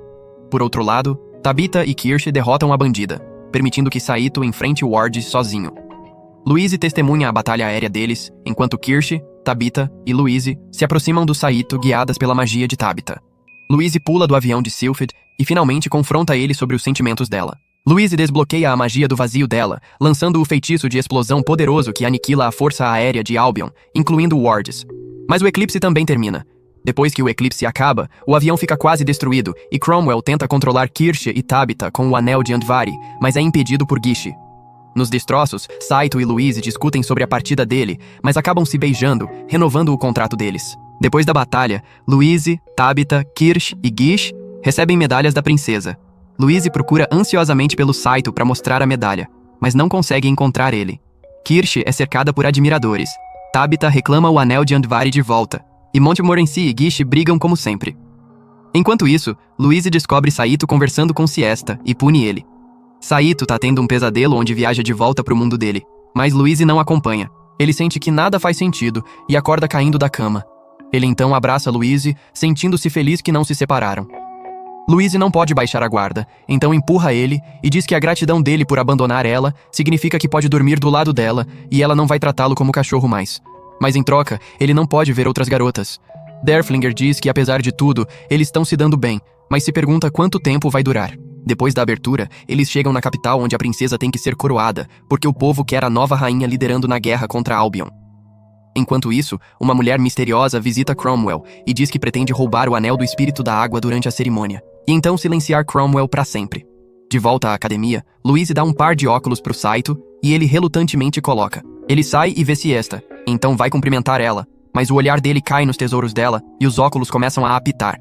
Por outro lado, Tabitha e Kirsch derrotam a bandida, permitindo que Saito enfrente Wardes sozinho. Louise testemunha a batalha aérea deles, enquanto Kirsch, Tabitha e Louise se aproximam do Saito guiadas pela magia de Tabitha. Louise pula do avião de Sylphid e finalmente confronta ele sobre os sentimentos dela. Louise desbloqueia a magia do vazio dela, lançando o feitiço de explosão poderoso que aniquila a força aérea de Albion, incluindo Wardes. Mas o eclipse também termina. Depois que o eclipse acaba, o avião fica quase destruído e Cromwell tenta controlar Kirsch e Tabitha com o Anel de Andvari, mas é impedido por Gish. Nos destroços, Saito e Louise discutem sobre a partida dele, mas acabam se beijando, renovando o contrato deles. Depois da batalha, Louise, Tabitha, Kirsch e Gish recebem medalhas da princesa. Louise procura ansiosamente pelo Saito para mostrar a medalha, mas não consegue encontrar ele. Kirsch é cercada por admiradores. Tabitha reclama o Anel de Andvari de volta, e Montmorency e Gish brigam como sempre. Enquanto isso, Louise descobre Saito conversando com Siesta e pune ele. Saito tá tendo um pesadelo onde viaja de volta pro mundo dele, mas Louise não acompanha. Ele sente que nada faz sentido e acorda caindo da cama. Ele então abraça Louise, sentindo-se feliz que não se separaram. Louise não pode baixar a guarda, então empurra ele e diz que a gratidão dele por abandonar ela significa que pode dormir do lado dela e ela não vai tratá-lo como cachorro mais. Mas em troca, ele não pode ver outras garotas. Derflinger diz que apesar de tudo, eles estão se dando bem, mas se pergunta quanto tempo vai durar. Depois da abertura, eles chegam na capital onde a princesa tem que ser coroada, porque o povo quer a nova rainha liderando na guerra contra Albion. Enquanto isso, uma mulher misteriosa visita Cromwell e diz que pretende roubar o Anel do Espírito da Água durante a cerimônia, e então silenciar Cromwell para sempre. De volta à academia, Louise dá um par de óculos pro Saito e ele relutantemente coloca. Ele sai e vê Siesta, então vai cumprimentar ela, mas o olhar dele cai nos tesouros dela e os óculos começam a apitar.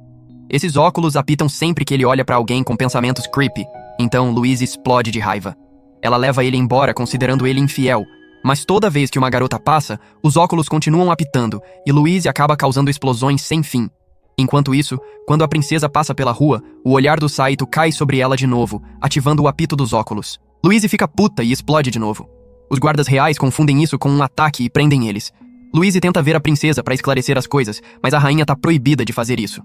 Esses óculos apitam sempre que ele olha pra alguém com pensamentos creepy, então Louise explode de raiva. Ela leva ele embora considerando ele infiel, mas toda vez que uma garota passa, os óculos continuam apitando e Louise acaba causando explosões sem fim. Enquanto isso, quando a princesa passa pela rua, o olhar do Saito cai sobre ela de novo, ativando o apito dos óculos. Louise fica puta e explode de novo. Os guardas reais confundem isso com um ataque e prendem eles. Louise tenta ver a princesa para esclarecer as coisas, mas a rainha tá proibida de fazer isso.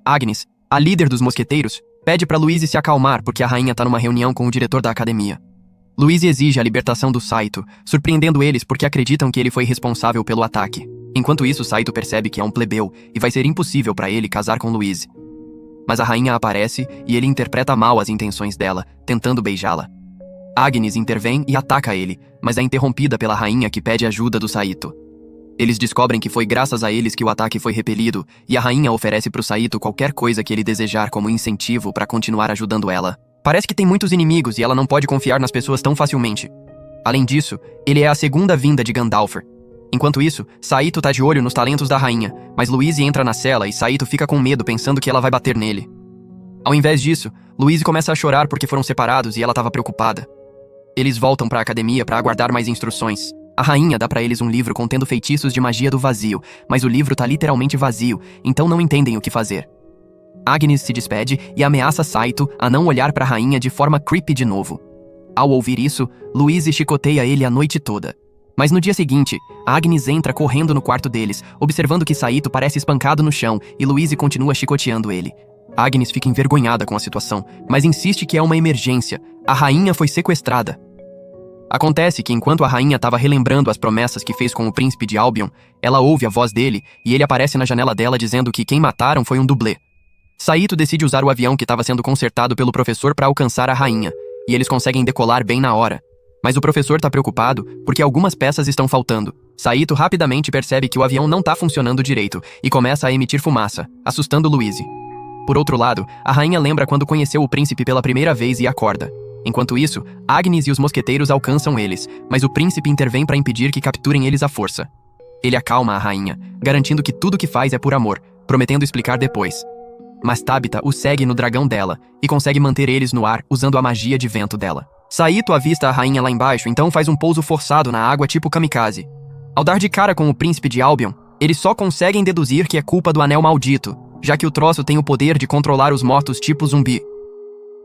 Agnes, a líder dos mosqueteiros, pede para Louise se acalmar porque a rainha tá numa reunião com o diretor da academia. Louise exige a libertação do Saito, surpreendendo eles porque acreditam que ele foi responsável pelo ataque. Enquanto isso, Saito percebe que é um plebeu e vai ser impossível para ele casar com Louise. Mas a rainha aparece e ele interpreta mal as intenções dela, tentando beijá-la. Agnes intervém e ataca ele, mas é interrompida pela rainha que pede ajuda do Saito. Eles descobrem que foi graças a eles que o ataque foi repelido e a rainha oferece pro Saito qualquer coisa que ele desejar como incentivo para continuar ajudando ela. Parece que tem muitos inimigos e ela não pode confiar nas pessoas tão facilmente. Além disso, ele é a segunda vinda de Gandalf. Enquanto isso, Saito tá de olho nos talentos da rainha, mas Louise entra na cela e Saito fica com medo pensando que ela vai bater nele. Ao invés disso, Louise começa a chorar porque foram separados e ela estava preocupada. Eles voltam para a academia para aguardar mais instruções. A rainha dá para eles um livro contendo feitiços de magia do vazio, mas o livro tá literalmente vazio, então não entendem o que fazer. Agnes se despede e ameaça Saito a não olhar para a rainha de forma creepy de novo. Ao ouvir isso, Louise chicoteia ele a noite toda. Mas no dia seguinte, Agnes entra correndo no quarto deles, observando que Saito parece espancado no chão e Louise continua chicoteando ele. Agnes fica envergonhada com a situação, mas insiste que é uma emergência. A rainha foi sequestrada. Acontece que enquanto a rainha estava relembrando as promessas que fez com o príncipe de Albion, ela ouve a voz dele e ele aparece na janela dela dizendo que quem mataram foi um dublê. Saito decide usar o avião que estava sendo consertado pelo professor para alcançar a rainha, e eles conseguem decolar bem na hora. Mas o professor tá preocupado porque algumas peças estão faltando. Saito rapidamente percebe que o avião não tá funcionando direito e começa a emitir fumaça, assustando Louise. Por outro lado, a rainha lembra quando conheceu o príncipe pela primeira vez e acorda. Enquanto isso, Agnes e os mosqueteiros alcançam eles, mas o príncipe intervém para impedir que capturem eles à força. Ele acalma a rainha, garantindo que tudo que faz é por amor, prometendo explicar depois. Mas Tabitha o segue no dragão dela e consegue manter eles no ar usando a magia de vento dela. Saito avista a rainha lá embaixo, então faz um pouso forçado na água tipo kamikaze. Ao dar de cara com o príncipe de Albion, eles só conseguem deduzir que é culpa do anel maldito, já que o troço tem o poder de controlar os mortos tipo zumbi.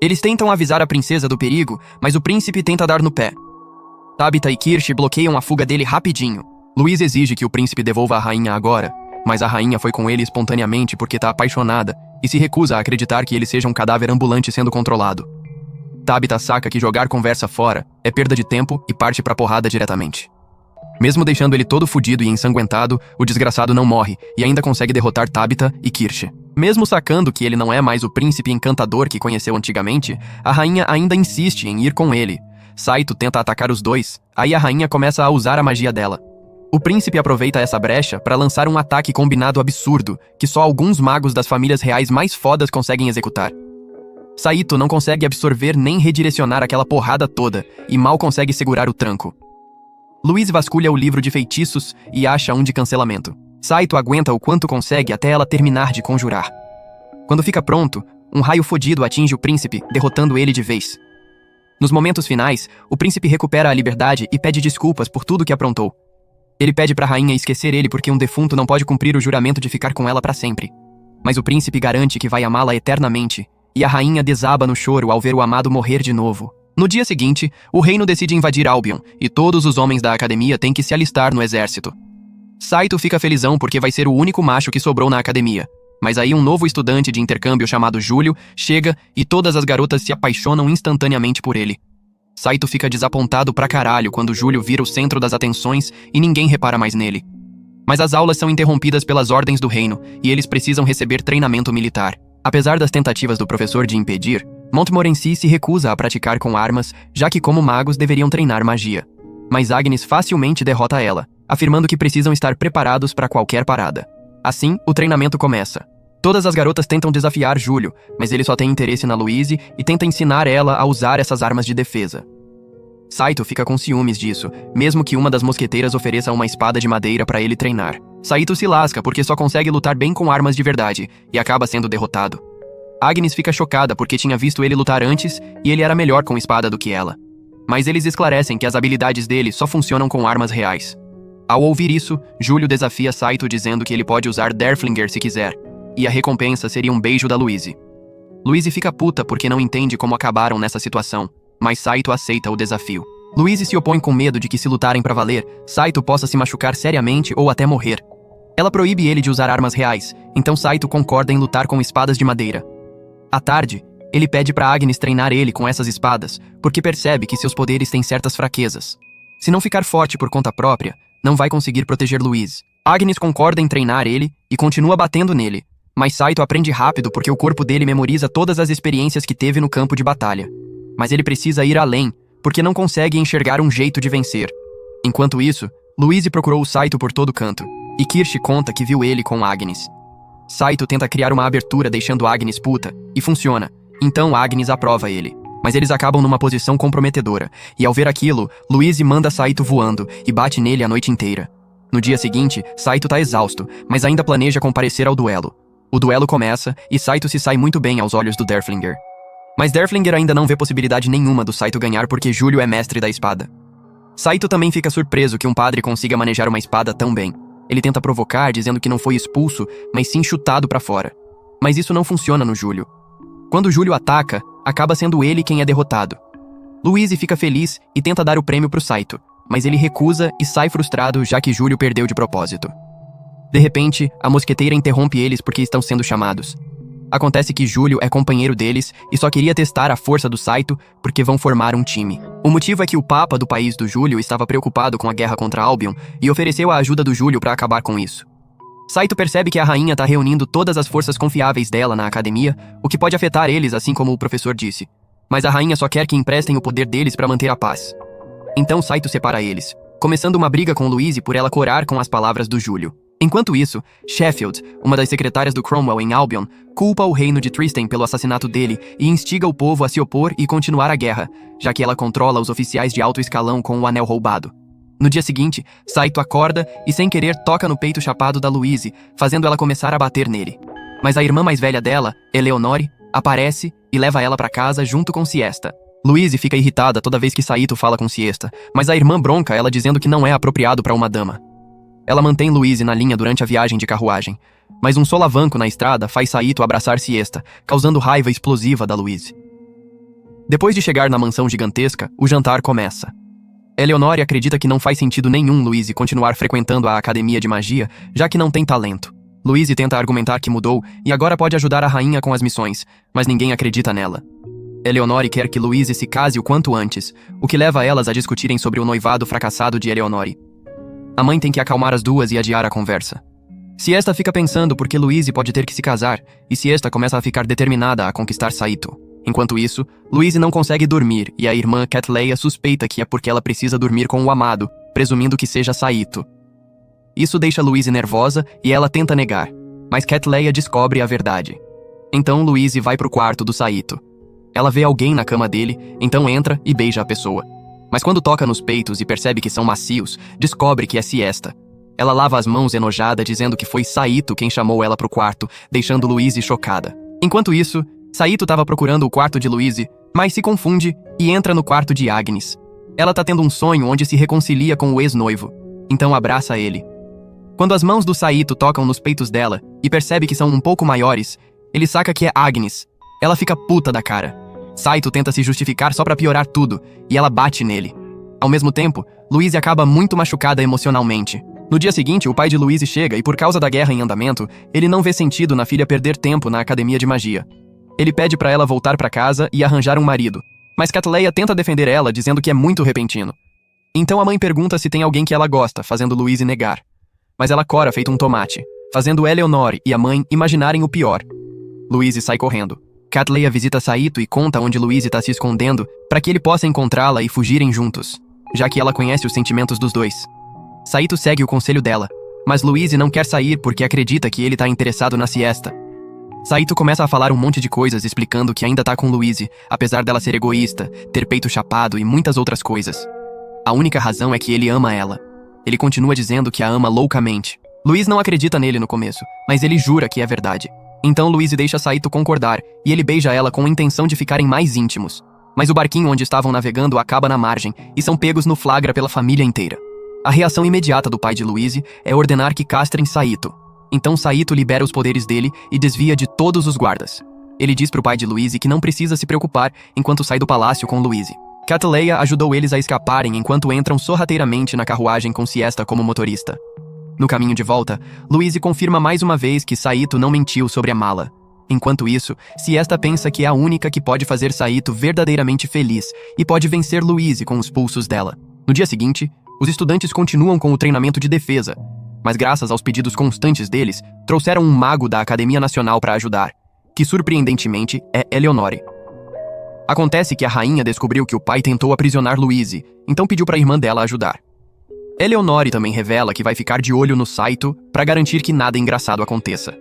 Eles tentam avisar a princesa do perigo, mas o príncipe tenta dar no pé. Tabitha e Kirsch bloqueiam a fuga dele rapidinho. Louise exige que o príncipe devolva a rainha agora, mas a rainha foi com ele espontaneamente porque tá apaixonada e se recusa a acreditar que ele seja um cadáver ambulante sendo controlado. Tabitha saca que jogar conversa fora é perda de tempo e parte pra porrada diretamente. Mesmo deixando ele todo fudido e ensanguentado, o desgraçado não morre e ainda consegue derrotar Tabitha e Kirsch. Mesmo sacando que ele não é mais o príncipe encantador que conheceu antigamente, a rainha ainda insiste em ir com ele. Saito tenta atacar os dois, aí a rainha começa a usar a magia dela. O príncipe aproveita essa brecha para lançar um ataque combinado absurdo que só alguns magos das famílias reais mais fodas conseguem executar. Saito não consegue absorver nem redirecionar aquela porrada toda e mal consegue segurar o tranco. Louise vasculha o livro de feitiços e acha um de cancelamento. Saito aguenta o quanto consegue até ela terminar de conjurar. Quando fica pronto, um raio fodido atinge o príncipe, derrotando ele de vez. Nos momentos finais, o príncipe recupera a liberdade e pede desculpas por tudo que aprontou. Ele pede pra rainha esquecer ele porque um defunto não pode cumprir o juramento de ficar com ela pra sempre. Mas o príncipe garante que vai amá-la eternamente, e a rainha desaba no choro ao ver o amado morrer de novo. No dia seguinte, o reino decide invadir Albion, e todos os homens da academia têm que se alistar no exército. Saito fica felizão porque vai ser o único macho que sobrou na academia. Mas aí um novo estudante de intercâmbio chamado Júlio chega e todas as garotas se apaixonam instantaneamente por ele. Saito fica desapontado pra caralho quando Júlio vira o centro das atenções e ninguém repara mais nele. Mas as aulas são interrompidas pelas ordens do reino e eles precisam receber treinamento militar. Apesar das tentativas do professor de impedir, Montmorency se recusa a praticar com armas, já que como magos deveriam treinar magia. Mas Agnes facilmente derrota ela, afirmando que precisam estar preparados para qualquer parada. Assim, o treinamento começa. Todas as garotas tentam desafiar Júlio, mas ele só tem interesse na Louise e tenta ensinar ela a usar essas armas de defesa. Saito fica com ciúmes disso, mesmo que uma das mosqueteiras ofereça uma espada de madeira para ele treinar. Saito se lasca porque só consegue lutar bem com armas de verdade, e acaba sendo derrotado. Agnes fica chocada porque tinha visto ele lutar antes e ele era melhor com espada do que ela. Mas eles esclarecem que as habilidades dele só funcionam com armas reais. Ao ouvir isso, Júlio desafia Saito dizendo que ele pode usar Derflinger se quiser, e a recompensa seria um beijo da Louise. Louise fica puta porque não entende como acabaram nessa situação, mas Saito aceita o desafio. Louise se opõe com medo de que se lutarem pra valer, Saito possa se machucar seriamente ou até morrer. Ela proíbe ele de usar armas reais, então Saito concorda em lutar com espadas de madeira. À tarde, ele pede pra Agnes treinar ele com essas espadas, porque percebe que seus poderes têm certas fraquezas. Se não ficar forte por conta própria, não vai conseguir proteger Louise. Agnes concorda em treinar ele e continua batendo nele, mas Saito aprende rápido porque o corpo dele memoriza todas as experiências que teve no campo de batalha. Mas ele precisa ir além, porque não consegue enxergar um jeito de vencer. Enquanto isso, Louise procurou o Saito por todo canto, e Kirsch conta que viu ele com Agnes. Saito tenta criar uma abertura deixando Agnes puta, e funciona. Então Agnes aprova ele. Mas eles acabam numa posição comprometedora, e ao ver aquilo, Louise manda Saito voando e bate nele a noite inteira. No dia seguinte, Saito tá exausto, mas ainda planeja comparecer ao duelo. O duelo começa, e Saito se sai muito bem aos olhos do Derflinger. Mas Derflinger ainda não vê possibilidade nenhuma do Saito ganhar porque Júlio é mestre da espada. Saito também fica surpreso que um padre consiga manejar uma espada tão bem. Ele tenta provocar, dizendo que não foi expulso, mas sim chutado pra fora. Mas isso não funciona no Júlio. Quando Júlio ataca, acaba sendo ele quem é derrotado. Louise fica feliz e tenta dar o prêmio pro Saito, mas ele recusa e sai frustrado já que Júlio perdeu de propósito. De repente, a mosqueteira interrompe eles porque estão sendo chamados. Acontece que Júlio é companheiro deles e só queria testar a força do Saito porque vão formar um time. O motivo é que o Papa do país do Júlio estava preocupado com a guerra contra Albion e ofereceu a ajuda do Júlio para acabar com isso. Saito percebe que a rainha está reunindo todas as forças confiáveis dela na academia, o que pode afetar eles, assim como o professor disse. Mas a rainha só quer que emprestem o poder deles para manter a paz. Então Saito separa eles, começando uma briga com Louise por ela corar com as palavras do Júlio. Enquanto isso, Sheffield, uma das secretárias do Cromwell em Albion, culpa o reino de Tristan pelo assassinato dele e instiga o povo a se opor e continuar a guerra, já que ela controla os oficiais de alto escalão com o anel roubado. No dia seguinte, Saito acorda e sem querer toca no peito chapado da Louise, fazendo ela começar a bater nele. Mas a irmã mais velha dela, Eleonore, aparece e leva ela para casa junto com Siesta. Louise fica irritada toda vez que Saito fala com Siesta, mas a irmã bronca ela dizendo que não é apropriado para uma dama. Ela mantém Louise na linha durante a viagem de carruagem, mas um solavanco na estrada faz Saito abraçar Siesta, causando raiva explosiva da Louise. Depois de chegar na mansão gigantesca, o jantar começa. Eleonore acredita que não faz sentido nenhum Louise continuar frequentando a academia de magia, já que não tem talento. Louise tenta argumentar que mudou e agora pode ajudar a rainha com as missões, mas ninguém acredita nela. Eleonore quer que Louise se case o quanto antes, o que leva elas a discutirem sobre o noivado fracassado de Eleonore. A mãe tem que acalmar as duas e adiar a conversa. Siesta fica pensando porque Louise pode ter que se casar, e Siesta começa a ficar determinada a conquistar Saito. Enquanto isso, Louise não consegue dormir e a irmã Catleya suspeita que é porque ela precisa dormir com o amado, presumindo que seja Saito. Isso deixa Louise nervosa e ela tenta negar, mas Catleya descobre a verdade. Então Louise vai pro quarto do Saito. Ela vê alguém na cama dele, então entra e beija a pessoa. Mas quando toca nos peitos e percebe que são macios, descobre que é Siesta. Ela lava as mãos enojada, dizendo que foi Saito quem chamou ela pro quarto, deixando Louise chocada. Enquanto isso, Saito estava procurando o quarto de Louise, mas se confunde e entra no quarto de Agnes. Ela tá tendo um sonho onde se reconcilia com o ex-noivo, então abraça ele. Quando as mãos do Saito tocam nos peitos dela e percebe que são um pouco maiores, ele saca que é Agnes. Ela fica puta da cara. Saito tenta se justificar só pra piorar tudo, e ela bate nele. Ao mesmo tempo, Louise acaba muito machucada emocionalmente. No dia seguinte, o pai de Louise chega e por causa da guerra em andamento, ele não vê sentido na filha perder tempo na academia de magia. Ele pede pra ela voltar pra casa e arranjar um marido, mas Catleya tenta defender ela, dizendo que é muito repentino. Então a mãe pergunta se tem alguém que ela gosta, fazendo Louise negar. Mas ela cora feito um tomate, fazendo Eleonore e a mãe imaginarem o pior. Louise sai correndo. Catleya visita Saito e conta onde Louise tá se escondendo para que ele possa encontrá-la e fugirem juntos, já que ela conhece os sentimentos dos dois. Saito segue o conselho dela, mas Louise não quer sair porque acredita que ele tá interessado na Siesta. Saito começa a falar um monte de coisas explicando que ainda tá com Louise, apesar dela ser egoísta, ter peito chapado e muitas outras coisas. A única razão é que ele ama ela. Ele continua dizendo que a ama loucamente. Louise não acredita nele no começo, mas ele jura que é verdade. Então Louise deixa Saito concordar, e ele beija ela com a intenção de ficarem mais íntimos. Mas o barquinho onde estavam navegando acaba na margem, e são pegos no flagra pela família inteira. A reação imediata do pai de Louise é ordenar que castrem Saito. Então Saito libera os poderes dele e desvia de todos os guardas. Ele diz pro pai de Louise que não precisa se preocupar enquanto sai do palácio com Louise. Catleya ajudou eles a escaparem enquanto entram sorrateiramente na carruagem com Siesta como motorista. No caminho de volta, Louise confirma mais uma vez que Saito não mentiu sobre a mala. Enquanto isso, Siesta pensa que é a única que pode fazer Saito verdadeiramente feliz e pode vencer Louise com os pulsos dela. No dia seguinte, os estudantes continuam com o treinamento de defesa, mas graças aos pedidos constantes deles, trouxeram um mago da Academia Nacional para ajudar, que surpreendentemente é Eleonore. Acontece que a rainha descobriu que o pai tentou aprisionar Louise, então pediu para a irmã dela ajudar. Eleonore também revela que vai ficar de olho no Saito para garantir que nada engraçado aconteça.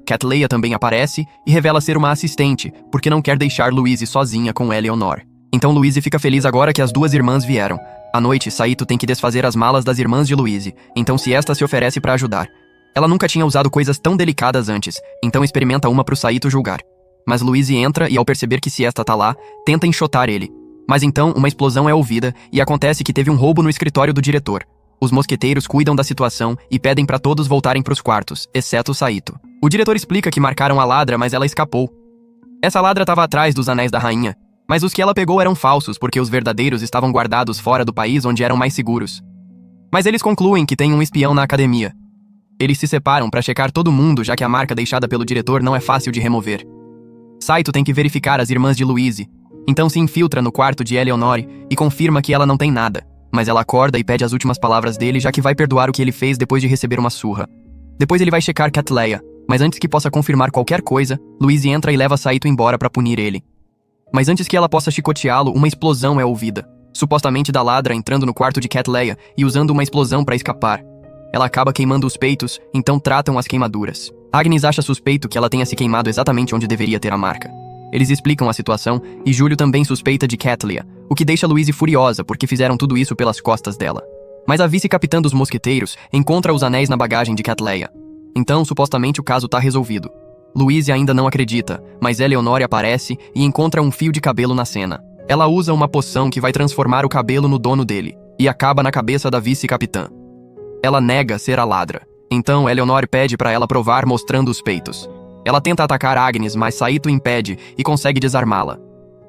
Catleya também aparece e revela ser uma assistente, porque não quer deixar Louise sozinha com Eleonore. Então Louise fica feliz agora que as duas irmãs vieram. À noite, Saito tem que desfazer as malas das irmãs de Louise, então Siesta se oferece para ajudar. Ela nunca tinha usado coisas tão delicadas antes, então experimenta uma pro Saito julgar. Mas Louise entra e, ao perceber que Siesta tá lá, tenta enxotar ele. Mas então, uma explosão é ouvida e acontece que teve um roubo no escritório do diretor. Os mosqueteiros cuidam da situação e pedem para todos voltarem pros quartos, exceto Saito. O diretor explica que marcaram a ladra, mas ela escapou. Essa ladra estava atrás dos anéis da rainha, mas os que ela pegou eram falsos porque os verdadeiros estavam guardados fora do país onde eram mais seguros. Mas eles concluem que tem um espião na academia. Eles se separam para checar todo mundo, já que a marca deixada pelo diretor não é fácil de remover. Saito tem que verificar as irmãs de Louise, então se infiltra no quarto de Eleonore e confirma que ela não tem nada, mas ela acorda e pede as últimas palavras dele, já que vai perdoar o que ele fez depois de receber uma surra. Depois ele vai checar Catleya, mas antes que possa confirmar qualquer coisa, Louise entra e leva Saito embora para punir ele. Mas antes que ela possa chicoteá-lo, uma explosão é ouvida, supostamente da ladra entrando no quarto de Catleya e usando uma explosão para escapar. Ela acaba queimando os peitos, então tratam as queimaduras. Agnes acha suspeito que ela tenha se queimado exatamente onde deveria ter a marca. Eles explicam a situação e Júlio também suspeita de Catleya, o que deixa Louise furiosa porque fizeram tudo isso pelas costas dela. Mas a vice-capitã dos mosqueteiros encontra os anéis na bagagem de Catleya. Então, supostamente, o caso tá resolvido. Louise ainda não acredita, mas Eleonore aparece e encontra um fio de cabelo na cena. Ela usa uma poção que vai transformar o cabelo no dono dele, e acaba na cabeça da vice-capitã. Ela nega ser a ladra. Então, Eleonore pede para ela provar mostrando os peitos. Ela tenta atacar Agnes, mas Saito impede e consegue desarmá-la.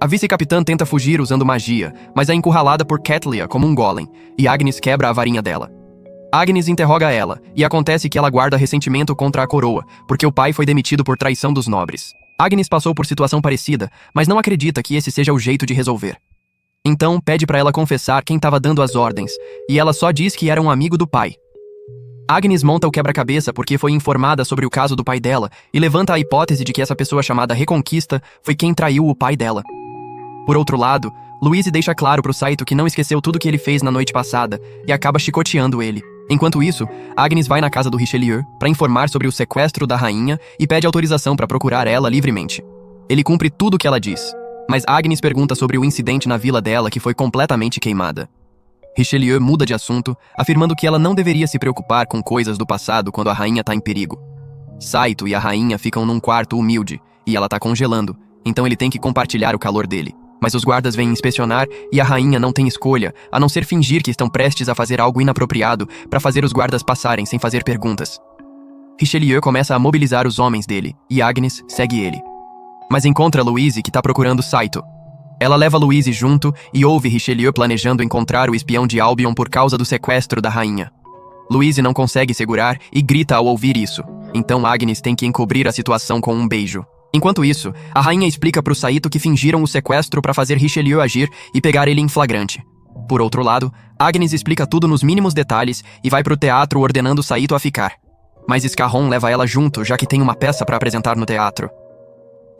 A vice-capitã tenta fugir usando magia, mas é encurralada por Catleya como um golem, e Agnes quebra a varinha dela. Agnes interroga ela, e acontece que ela guarda ressentimento contra a coroa, porque o pai foi demitido por traição dos nobres. Agnes passou por situação parecida, mas não acredita que esse seja o jeito de resolver. Então, pede para ela confessar quem estava dando as ordens, e ela só diz que era um amigo do pai. Agnes monta o quebra-cabeça porque foi informada sobre o caso do pai dela e levanta a hipótese de que essa pessoa chamada Reconquista foi quem traiu o pai dela. Por outro lado, Louise deixa claro pro Saito que não esqueceu tudo que ele fez na noite passada e acaba chicoteando ele. Enquanto isso, Agnes vai na casa do Richelieu para informar sobre o sequestro da rainha e pede autorização para procurar ela livremente. Ele cumpre tudo o que ela diz, mas Agnes pergunta sobre o incidente na vila dela que foi completamente queimada. Richelieu muda de assunto, afirmando que ela não deveria se preocupar com coisas do passado quando a rainha tá em perigo. Saito e a rainha ficam num quarto humilde, e ela tá congelando, então ele tem que compartilhar o calor dele. Mas os guardas vêm inspecionar e a rainha não tem escolha, a não ser fingir que estão prestes a fazer algo inapropriado para fazer os guardas passarem sem fazer perguntas. Richelieu começa a mobilizar os homens dele, e Agnes segue ele. Mas encontra Louise que tá procurando Saito. Ela leva Louise junto e ouve Richelieu planejando encontrar o espião de Albion por causa do sequestro da rainha. Louise não consegue segurar e grita ao ouvir isso, então Agnes tem que encobrir a situação com um beijo. Enquanto isso, a rainha explica pro Saito que fingiram o sequestro para fazer Richelieu agir e pegar ele em flagrante. Por outro lado, Agnes explica tudo nos mínimos detalhes e vai pro teatro ordenando Saito a ficar. Mas Scarron leva ela junto, já que tem uma peça para apresentar no teatro.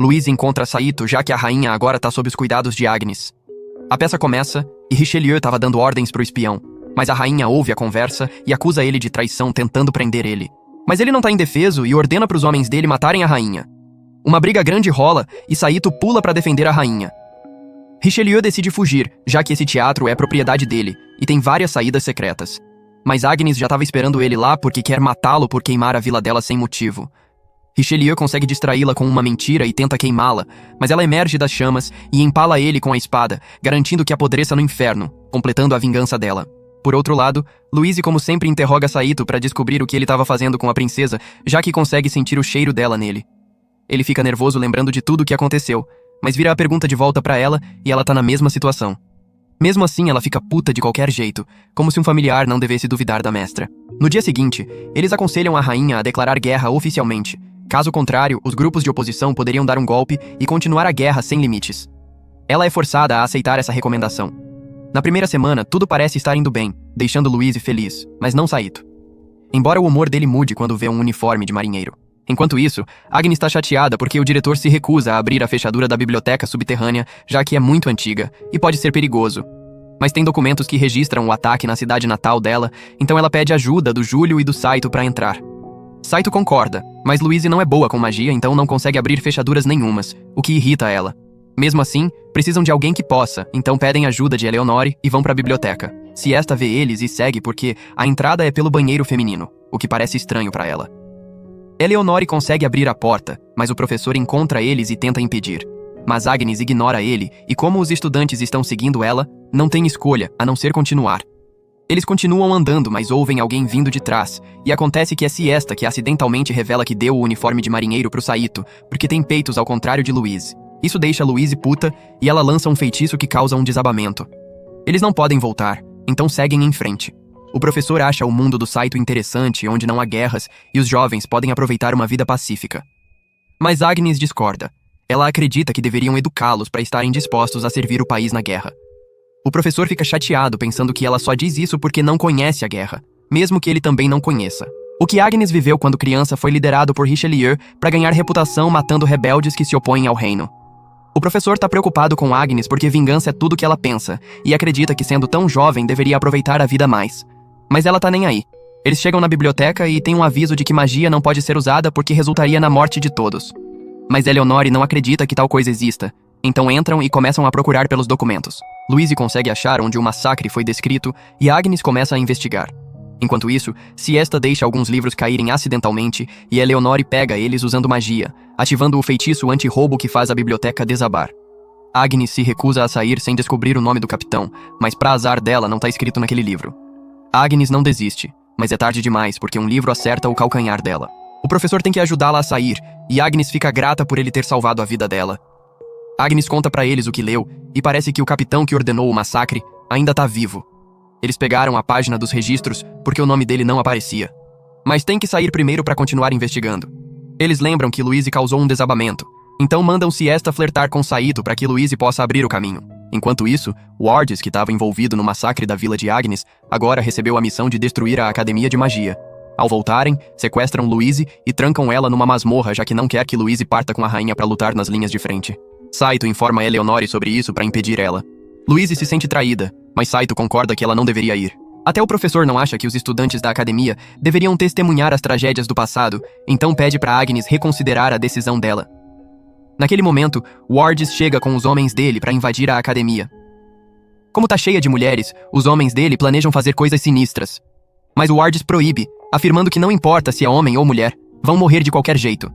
Louise encontra Saito, já que a rainha agora tá sob os cuidados de Agnes. A peça começa e Richelieu estava dando ordens pro espião, mas a rainha ouve a conversa e acusa ele de traição tentando prender ele. Mas ele não tá indefeso e ordena pros homens dele matarem a rainha. Uma briga grande rola e Saito pula para defender a rainha. Richelieu decide fugir, já que esse teatro é propriedade dele e tem várias saídas secretas. Mas Agnes já estava esperando ele lá porque quer matá-lo por queimar a vila dela sem motivo. Richelieu consegue distraí-la com uma mentira e tenta queimá-la, mas ela emerge das chamas e empala ele com a espada, garantindo que apodreça no inferno, completando a vingança dela. Por outro lado, Louise como sempre interroga Saito para descobrir o que ele estava fazendo com a princesa, já que consegue sentir o cheiro dela nele. Ele fica nervoso lembrando de tudo o que aconteceu, mas vira a pergunta de volta para ela e ela tá na mesma situação. Mesmo assim, ela fica puta de qualquer jeito, como se um familiar não devesse duvidar da mestra. No dia seguinte, eles aconselham a rainha a declarar guerra oficialmente. Caso contrário, os grupos de oposição poderiam dar um golpe e continuar a guerra sem limites. Ela é forçada a aceitar essa recomendação. Na primeira semana, tudo parece estar indo bem, deixando Louise feliz, mas não Saito. Embora o humor dele mude quando vê um uniforme de marinheiro. Enquanto isso, Agnes está chateada porque o diretor se recusa a abrir a fechadura da biblioteca subterrânea, já que é muito antiga e pode ser perigoso. Mas tem documentos que registram o ataque na cidade natal dela, então ela pede ajuda do Júlio e do Saito para entrar. Saito concorda, mas Louise não é boa com magia, então não consegue abrir fechaduras nenhumas, o que irrita ela. Mesmo assim, precisam de alguém que possa, então pedem ajuda de Eleonore e vão para a biblioteca. Siesta vê eles e segue porque a entrada é pelo banheiro feminino, o que parece estranho para ela. Eleonore consegue abrir a porta, mas o professor encontra eles e tenta impedir. Mas Agnes ignora ele e como os estudantes estão seguindo ela, não tem escolha a não ser continuar. Eles continuam andando, mas ouvem alguém vindo de trás, e acontece que é Siesta que acidentalmente revela que deu o uniforme de marinheiro pro Saito, porque tem peitos ao contrário de Louise. Isso deixa Louise puta, e ela lança um feitiço que causa um desabamento. Eles não podem voltar, então seguem em frente. O professor acha o mundo do Saito interessante, onde não há guerras, e os jovens podem aproveitar uma vida pacífica. Mas Agnes discorda. Ela acredita que deveriam educá-los para estarem dispostos a servir o país na guerra. O professor fica chateado pensando que ela só diz isso porque não conhece a guerra, mesmo que ele também não conheça. O que Agnes viveu quando criança foi liderado por Richelieu para ganhar reputação matando rebeldes que se opõem ao reino. O professor está preocupado com Agnes porque vingança é tudo que ela pensa, e acredita que sendo tão jovem deveria aproveitar a vida mais. Mas ela tá nem aí. Eles chegam na biblioteca e tem um aviso de que magia não pode ser usada porque resultaria na morte de todos. Mas Eleonore não acredita que tal coisa exista, então entram e começam a procurar pelos documentos. Louise consegue achar onde o massacre foi descrito e Agnes começa a investigar. Enquanto isso, Siesta deixa alguns livros caírem acidentalmente e Eleonore pega eles usando magia, ativando o feitiço anti-roubo que faz a biblioteca desabar. Agnes se recusa a sair sem descobrir o nome do capitão, mas pra azar dela não tá escrito naquele livro. Agnes não desiste, mas é tarde demais porque um livro acerta o calcanhar dela. O professor tem que ajudá-la a sair, e Agnes fica grata por ele ter salvado a vida dela. Agnes conta pra eles o que leu, e parece que o capitão que ordenou o massacre ainda tá vivo. Eles pegaram a página dos registros porque o nome dele não aparecia. Mas tem que sair primeiro pra continuar investigando. Eles lembram que Louise causou um desabamento, então mandam Siesta flertar com Saito para que Louise possa abrir o caminho. Enquanto isso, Wardes, que estava envolvido no massacre da vila de Agnes, agora recebeu a missão de destruir a Academia de Magia. Ao voltarem, sequestram Louise e trancam ela numa masmorra, já que não quer que Louise parta com a rainha para lutar nas linhas de frente. Saito informa Eleonore sobre isso para impedir ela. Louise se sente traída, mas Saito concorda que ela não deveria ir. Até o professor não acha que os estudantes da academia deveriam testemunhar as tragédias do passado, então pede para Agnes reconsiderar a decisão dela. Naquele momento, Wardes chega com os homens dele para invadir a academia. Como tá cheia de mulheres, os homens dele planejam fazer coisas sinistras. Mas Wardes proíbe, afirmando que não importa se é homem ou mulher, vão morrer de qualquer jeito.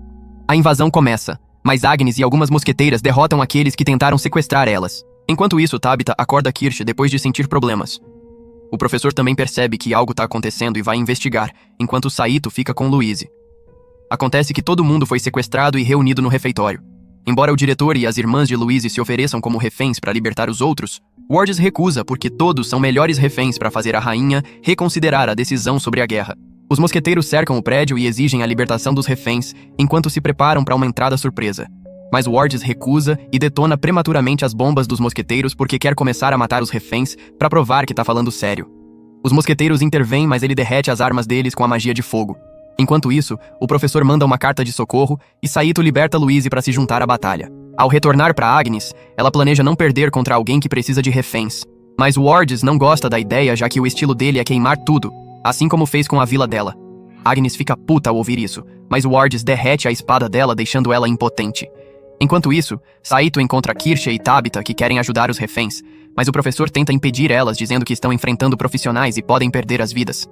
A invasão começa, mas Agnes e algumas mosqueteiras derrotam aqueles que tentaram sequestrar elas. Enquanto isso, Tabitha acorda Kirsch depois de sentir problemas. O professor também percebe que algo tá acontecendo e vai investigar, enquanto Saito fica com Louise. Acontece que todo mundo foi sequestrado e reunido no refeitório. Embora o diretor e as irmãs de Louise se ofereçam como reféns para libertar os outros, Wardes recusa porque todos são melhores reféns para fazer a rainha reconsiderar a decisão sobre a guerra. Os mosqueteiros cercam o prédio e exigem a libertação dos reféns, enquanto se preparam para uma entrada surpresa. Mas Wardes recusa e detona prematuramente as bombas dos mosqueteiros porque quer começar a matar os reféns para provar que tá falando sério. Os mosqueteiros intervêm, mas ele derrete as armas deles com a magia de fogo. Enquanto isso, o professor manda uma carta de socorro e Saito liberta Louise para se juntar à batalha. Ao retornar para Agnes, ela planeja não perder contra alguém que precisa de reféns. Mas Wardes não gosta da ideia, já que o estilo dele é queimar tudo, assim como fez com a vila dela. Agnes fica puta ao ouvir isso, mas Wardes derrete a espada dela, deixando ela impotente. Enquanto isso, Saito encontra Kirche e Tabitha, que querem ajudar os reféns, mas o professor tenta impedir elas, dizendo que estão enfrentando profissionais e podem perder as vidas.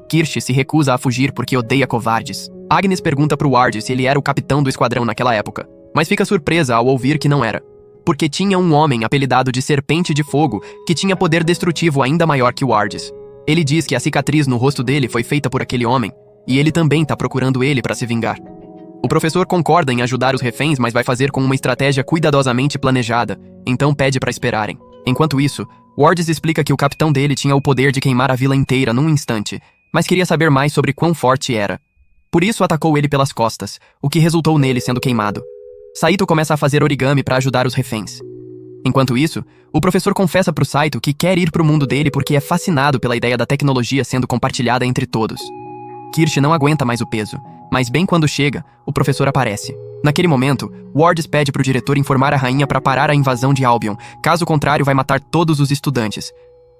Kirche se recusa a fugir porque odeia covardes. Agnes pergunta pro Wardes se ele era o capitão do esquadrão naquela época, mas fica surpresa ao ouvir que não era, porque tinha um homem apelidado de Serpente de Fogo que tinha poder destrutivo ainda maior que Wardes. Ele diz que a cicatriz no rosto dele foi feita por aquele homem, e ele também tá procurando ele para se vingar. O professor concorda em ajudar os reféns, mas vai fazer com uma estratégia cuidadosamente planejada, então pede para esperarem. Enquanto isso, Wardes explica que o capitão dele tinha o poder de queimar a vila inteira num instante, mas queria saber mais sobre quão forte era. Por isso atacou ele pelas costas, o que resultou nele sendo queimado. Saito começa a fazer origami para ajudar os reféns. Enquanto isso, o professor confessa pro Saito que quer ir pro mundo dele porque é fascinado pela ideia da tecnologia sendo compartilhada entre todos. Kirche não aguenta mais o peso, mas bem quando chega, o professor aparece. Naquele momento, Wardes pede pro diretor informar a rainha para parar a invasão de Albion, caso contrário vai matar todos os estudantes.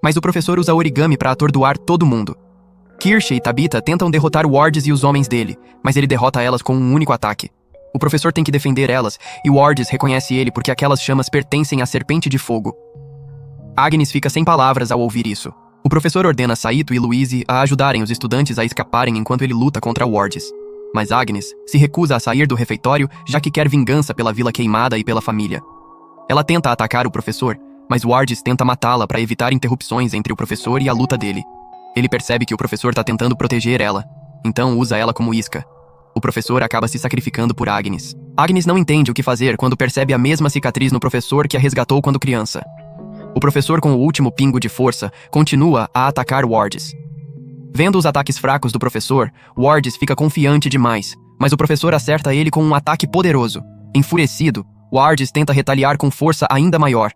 Mas o professor usa origami para atordoar todo mundo. Kirche e Tabitha tentam derrotar Wardes e os homens dele, mas ele derrota elas com um único ataque. O professor tem que defender elas, e Wardes reconhece ele porque aquelas chamas pertencem à Serpente de Fogo. Agnes fica sem palavras ao ouvir isso. O professor ordena Saito e Louise a ajudarem os estudantes a escaparem enquanto ele luta contra Wardes. Mas Agnes se recusa a sair do refeitório, já que quer vingança pela vila queimada e pela família. Ela tenta atacar o professor, mas Wardes tenta matá-la para evitar interrupções entre o professor e a luta dele. Ele percebe que o professor tá tentando proteger ela, então usa ela como isca. O professor acaba se sacrificando por Agnes. Agnes não entende o que fazer quando percebe a mesma cicatriz no professor que a resgatou quando criança. O professor, com o último pingo de força, continua a atacar Wardes. Vendo os ataques fracos do professor, Wardes fica confiante demais, mas o professor acerta ele com um ataque poderoso. Enfurecido, Wardes tenta retaliar com força ainda maior.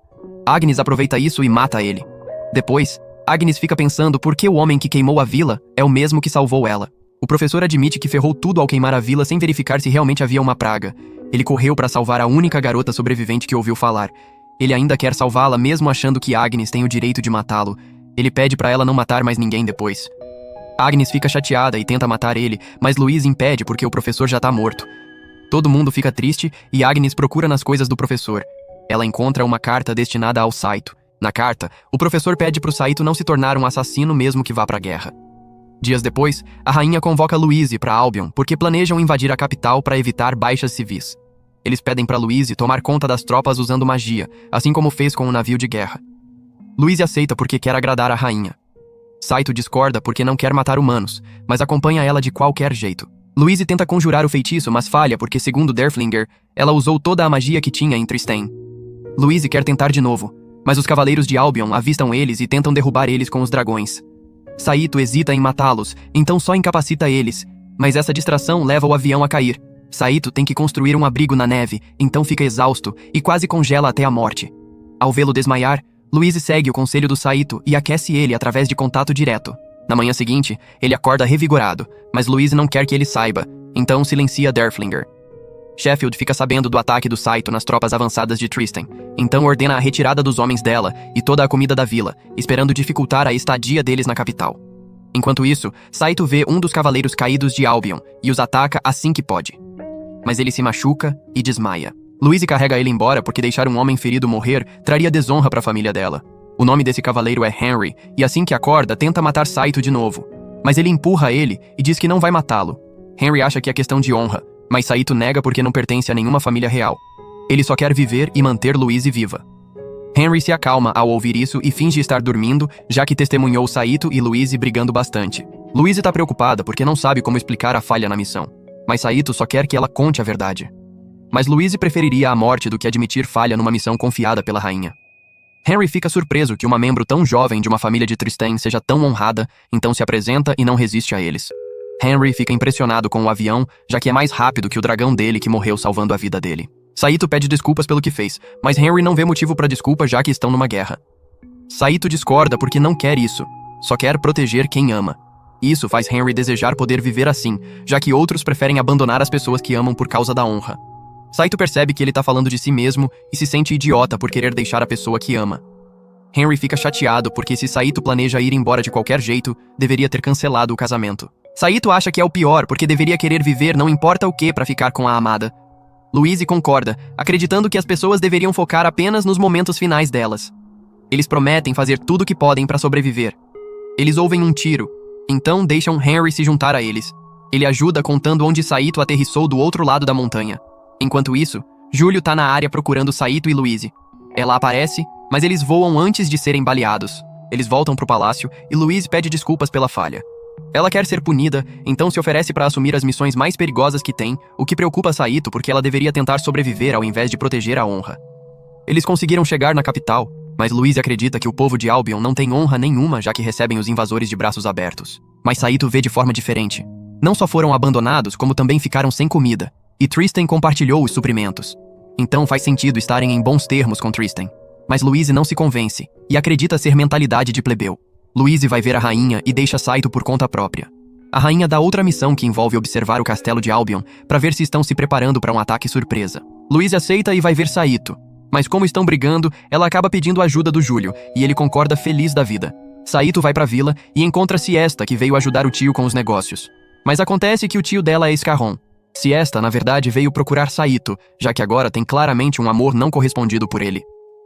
Agnes aproveita isso e mata ele. Depois, Agnes fica pensando por que o homem que queimou a vila é o mesmo que salvou ela. O professor admite que ferrou tudo ao queimar a vila sem verificar se realmente havia uma praga. Ele correu para salvar a única garota sobrevivente que ouviu falar. Ele ainda quer salvá-la mesmo achando que Agnes tem o direito de matá-lo. Ele pede para ela não matar mais ninguém depois. Agnes fica chateada e tenta matar ele, mas Louise impede porque o professor já tá morto. Todo mundo fica triste e Agnes procura nas coisas do professor. Ela encontra uma carta destinada ao Saito. Na carta, o professor pede pro Saito não se tornar um assassino mesmo que vá pra guerra. Dias depois, a rainha convoca Louise para Albion porque planejam invadir a capital para evitar baixas civis. Eles pedem para Louise tomar conta das tropas usando magia, assim como fez com o navio de guerra. Louise aceita porque quer agradar a rainha. Saito discorda porque não quer matar humanos, mas acompanha ela de qualquer jeito. Louise tenta conjurar o feitiço, mas falha porque, segundo Derflinger, ela usou toda a magia que tinha em Tristane. Louise quer tentar de novo, mas os cavaleiros de Albion avistam eles e tentam derrubar eles com os dragões. Saito hesita em matá-los, então só incapacita eles, mas essa distração leva o avião a cair. Saito tem que construir um abrigo na neve, então fica exausto e quase congela até a morte. Ao vê-lo desmaiar, Louise segue o conselho do Saito e aquece ele através de contato direto. Na manhã seguinte, ele acorda revigorado, mas Louise não quer que ele saiba, então silencia Derflinger. Sheffield fica sabendo do ataque do Saito nas tropas avançadas de Tristan, então ordena a retirada dos homens dela e toda a comida da vila, esperando dificultar a estadia deles na capital. Enquanto isso, Saito vê um dos cavaleiros caídos de Albion e os ataca assim que pode. Mas ele se machuca e desmaia. Louise carrega ele embora porque deixar um homem ferido morrer traria desonra para a família dela. O nome desse cavaleiro é Henry, e assim que acorda, tenta matar Saito de novo. Mas ele empurra ele e diz que não vai matá-lo. Henry acha que é questão de honra, mas Saito nega porque não pertence a nenhuma família real. Ele só quer viver e manter Louise viva. Henry se acalma ao ouvir isso e finge estar dormindo, já que testemunhou Saito e Louise brigando bastante. Louise tá preocupada porque não sabe como explicar a falha na missão, mas Saito só quer que ela conte a verdade. Mas Louise preferiria a morte do que admitir falha numa missão confiada pela rainha. Henry fica surpreso que uma membro tão jovem de uma família de Tristane seja tão honrada, então se apresenta e não resiste a eles. Henry fica impressionado com o avião, já que é mais rápido que o dragão dele que morreu salvando a vida dele. Saito pede desculpas pelo que fez, mas Henry não vê motivo para desculpa já que estão numa guerra. Saito discorda porque não quer isso, só quer proteger quem ama. Isso faz Henry desejar poder viver assim, já que outros preferem abandonar as pessoas que amam por causa da honra. Saito percebe que ele tá falando de si mesmo e se sente idiota por querer deixar a pessoa que ama. Henry fica chateado porque se Saito planeja ir embora de qualquer jeito, deveria ter cancelado o casamento. Saito acha que é o pior porque deveria querer viver não importa o que para ficar com a amada. Louise concorda, acreditando que as pessoas deveriam focar apenas nos momentos finais delas. Eles prometem fazer tudo o que podem para sobreviver. Eles ouvem um tiro, então deixam Henry se juntar a eles. Ele ajuda contando onde Saito aterrissou do outro lado da montanha. Enquanto isso, Júlio tá na área procurando Saito e Louise. Ela aparece, mas eles voam antes de serem baleados. Eles voltam pro palácio e Louise pede desculpas pela falha. Ela quer ser punida, então se oferece para assumir as missões mais perigosas que tem, o que preocupa Saito porque ela deveria tentar sobreviver ao invés de proteger a honra. Eles conseguiram chegar na capital, mas Louise acredita que o povo de Albion não tem honra nenhuma já que recebem os invasores de braços abertos. Mas Saito vê de forma diferente. Não só foram abandonados, como também ficaram sem comida, e Tristan compartilhou os suprimentos. Então faz sentido estarem em bons termos com Tristan. Mas Louise não se convence, e acredita ser mentalidade de plebeu. Louise vai ver a rainha e deixa Saito por conta própria. A rainha dá outra missão que envolve observar o castelo de Albion para ver se estão se preparando para um ataque surpresa. Louise aceita e vai ver Saito. Mas como estão brigando, ela acaba pedindo ajuda do Júlio, e ele concorda feliz da vida. Saito vai pra vila e encontra Siesta, que veio ajudar o tio com os negócios. Mas acontece que o tio dela é Scarron. Siesta, na verdade, veio procurar Saito, já que agora tem claramente um amor não correspondido por ele.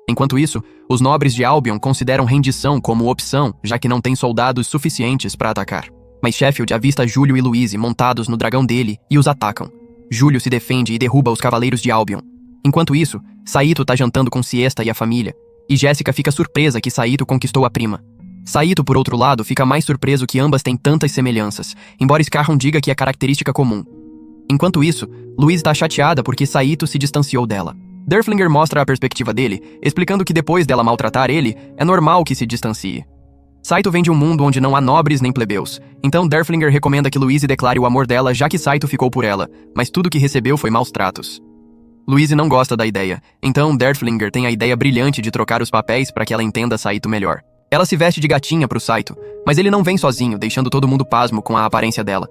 Enquanto isso, os nobres de Albion consideram rendição como opção, já que não tem soldados suficientes para atacar. Mas Sheffield avista Júlio e Louise montados no dragão dele e os atacam. Júlio se defende e derruba os cavaleiros de Albion. Enquanto isso, Saito tá jantando com Siesta e a família, e Jéssica fica surpresa que Saito conquistou a prima. Saito, por outro lado, fica mais surpreso que ambas têm tantas semelhanças, embora Scarron diga que é característica comum. Enquanto isso, Louise tá chateada porque Saito se distanciou dela. Derflinger mostra a perspectiva dele, explicando que depois dela maltratar ele, é normal que se distancie. Saito vem de um mundo onde não há nobres nem plebeus, então Derflinger recomenda que Louise declare o amor dela já que Saito ficou por ela, mas tudo que recebeu foi maus tratos. Louise não gosta da ideia, então Derflinger tem a ideia brilhante de trocar os papéis para que ela entenda Saito melhor. Ela se veste de gatinha pro Saito, mas ele não vem sozinho, deixando todo mundo pasmo com a aparência dela.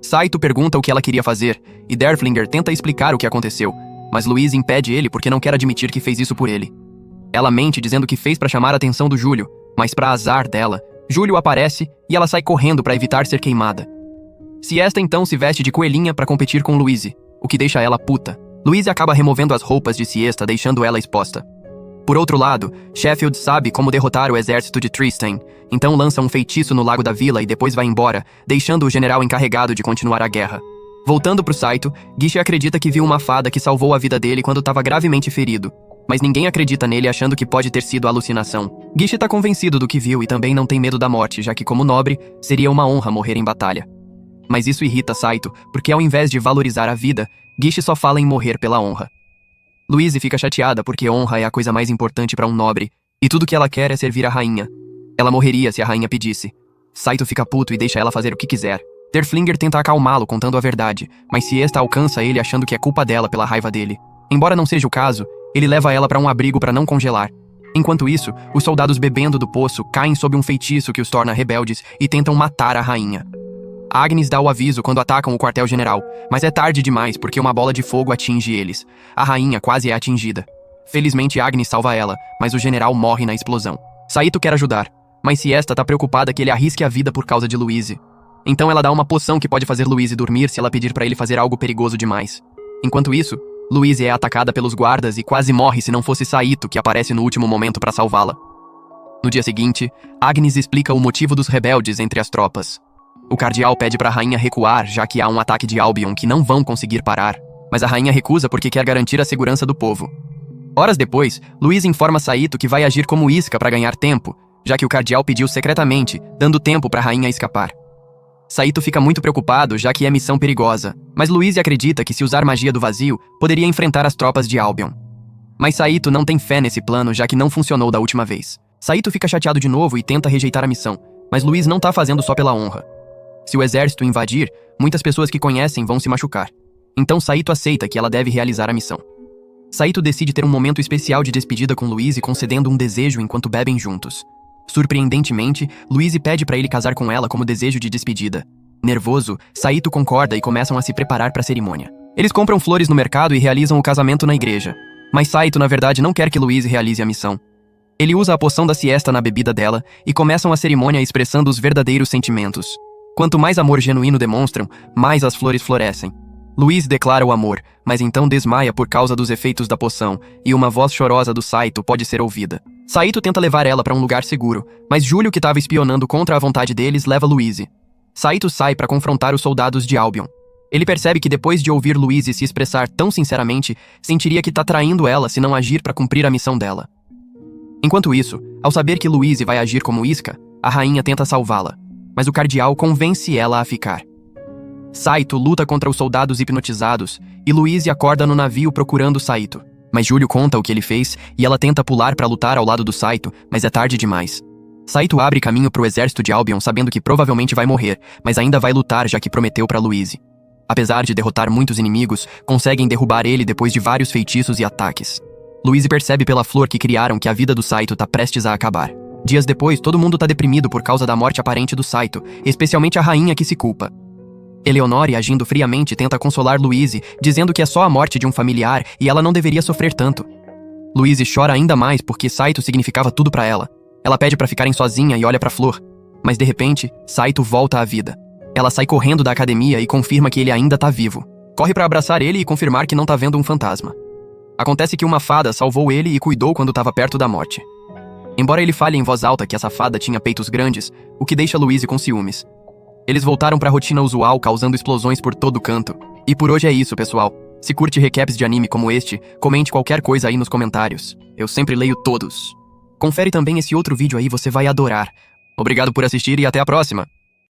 Saito pergunta o que ela queria fazer, e Derflinger tenta explicar o que aconteceu, mas Louise impede ele porque não quer admitir que fez isso por ele. Ela mente dizendo que fez para chamar a atenção do Júlio, mas para azar dela, Júlio aparece e ela sai correndo para evitar ser queimada. Siesta então se veste de coelhinha para competir com Louise, o que deixa ela puta. Louise acaba removendo as roupas de Siesta, deixando ela exposta. Por outro lado, Sheffield sabe como derrotar o exército de Tristan, então lança um feitiço no lago da vila e depois vai embora, deixando o general encarregado de continuar a guerra. Voltando pro Saito, Gishi acredita que viu uma fada que salvou a vida dele quando estava gravemente ferido. Mas ninguém acredita nele, achando que pode ter sido alucinação. Gishi tá convencido do que viu e também não tem medo da morte, já que como nobre, seria uma honra morrer em batalha. Mas isso irrita Saito, porque ao invés de valorizar a vida, Gishi só fala em morrer pela honra. Louise fica chateada porque honra é a coisa mais importante para um nobre, e tudo que ela quer é servir a rainha. Ela morreria se a rainha pedisse. Saito fica puto e deixa ela fazer o que quiser. Derflinger tenta acalmá-lo contando a verdade, mas Siesta alcança ele achando que é culpa dela pela raiva dele. Embora não seja o caso, ele leva ela para um abrigo para não congelar. Enquanto isso, os soldados bebendo do poço caem sob um feitiço que os torna rebeldes e tentam matar a rainha. Agnes dá o aviso quando atacam o quartel-general, mas é tarde demais porque uma bola de fogo atinge eles. A rainha quase é atingida. Felizmente Agnes salva ela, mas o general morre na explosão. Saito quer ajudar, mas Siesta tá preocupada que ele arrisque a vida por causa de Louise. Então ela dá uma poção que pode fazer Louise dormir se ela pedir pra ele fazer algo perigoso demais. Enquanto isso, Louise é atacada pelos guardas e quase morre se não fosse Saito que aparece no último momento pra salvá-la. No dia seguinte, Agnes explica o motivo dos rebeldes entre as tropas. O cardeal pede pra rainha recuar, já que há um ataque de Albion que não vão conseguir parar, mas a rainha recusa porque quer garantir a segurança do povo. Horas depois, Louise informa Saito que vai agir como isca pra ganhar tempo, já que o cardeal pediu secretamente, dando tempo pra rainha escapar. Saito fica muito preocupado, já que é missão perigosa, mas Louise acredita que se usar magia do vazio, poderia enfrentar as tropas de Albion. Mas Saito não tem fé nesse plano, já que não funcionou da última vez. Saito fica chateado de novo e tenta rejeitar a missão, mas Louise não tá fazendo só pela honra. Se o exército invadir, muitas pessoas que conhecem vão se machucar. Então Saito aceita que ela deve realizar a missão. Saito decide ter um momento especial de despedida com Louise, concedendo um desejo enquanto bebem juntos. Surpreendentemente, Louise pede pra ele casar com ela como desejo de despedida. Nervoso, Saito concorda e começam a se preparar pra cerimônia. Eles compram flores no mercado e realizam o casamento na igreja. Mas Saito, na verdade, não quer que Louise realize a missão. Ele usa a poção da siesta na bebida dela e começam a cerimônia expressando os verdadeiros sentimentos. Quanto mais amor genuíno demonstram, mais as flores florescem. Louise declara o amor, mas então desmaia por causa dos efeitos da poção, e uma voz chorosa do Saito pode ser ouvida. Saito tenta levar ela para um lugar seguro, mas Júlio, que estava espionando contra a vontade deles, leva Louise. Saito sai para confrontar os soldados de Albion. Ele percebe que depois de ouvir Louise se expressar tão sinceramente, sentiria que tá traindo ela se não agir para cumprir a missão dela. Enquanto isso, ao saber que Louise vai agir como isca, a rainha tenta salvá-la, mas o cardeal convence ela a ficar. Saito luta contra os soldados hipnotizados e Louise acorda no navio procurando Saito. Mas Júlio conta o que ele fez e ela tenta pular para lutar ao lado do Saito, mas é tarde demais. Saito abre caminho para o exército de Albion sabendo que provavelmente vai morrer, mas ainda vai lutar já que prometeu para Louise. Apesar de derrotar muitos inimigos, conseguem derrubar ele depois de vários feitiços e ataques. Louise percebe pela flor que criaram que a vida do Saito tá prestes a acabar. Dias depois, todo mundo tá deprimido por causa da morte aparente do Saito, especialmente a rainha que se culpa. Eleonore, agindo friamente, tenta consolar Louise, dizendo que é só a morte de um familiar e ela não deveria sofrer tanto. Louise chora ainda mais porque Saito significava tudo pra ela. Ela pede pra ficarem sozinha e olha pra flor. Mas de repente, Saito volta à vida. Ela sai correndo da academia e confirma que ele ainda tá vivo. Corre pra abraçar ele e confirmar que não tá vendo um fantasma. Acontece que uma fada salvou ele e cuidou quando tava perto da morte. Embora ele fale em voz alta que essa fada tinha peitos grandes, o que deixa Louise com ciúmes. Eles voltaram pra rotina usual, causando explosões por todo canto. E por hoje é isso, pessoal. Se curte recaps de anime como este, comente qualquer coisa aí nos comentários. Eu sempre leio todos. Confere também esse outro vídeo aí, você vai adorar. Obrigado por assistir e até a próxima!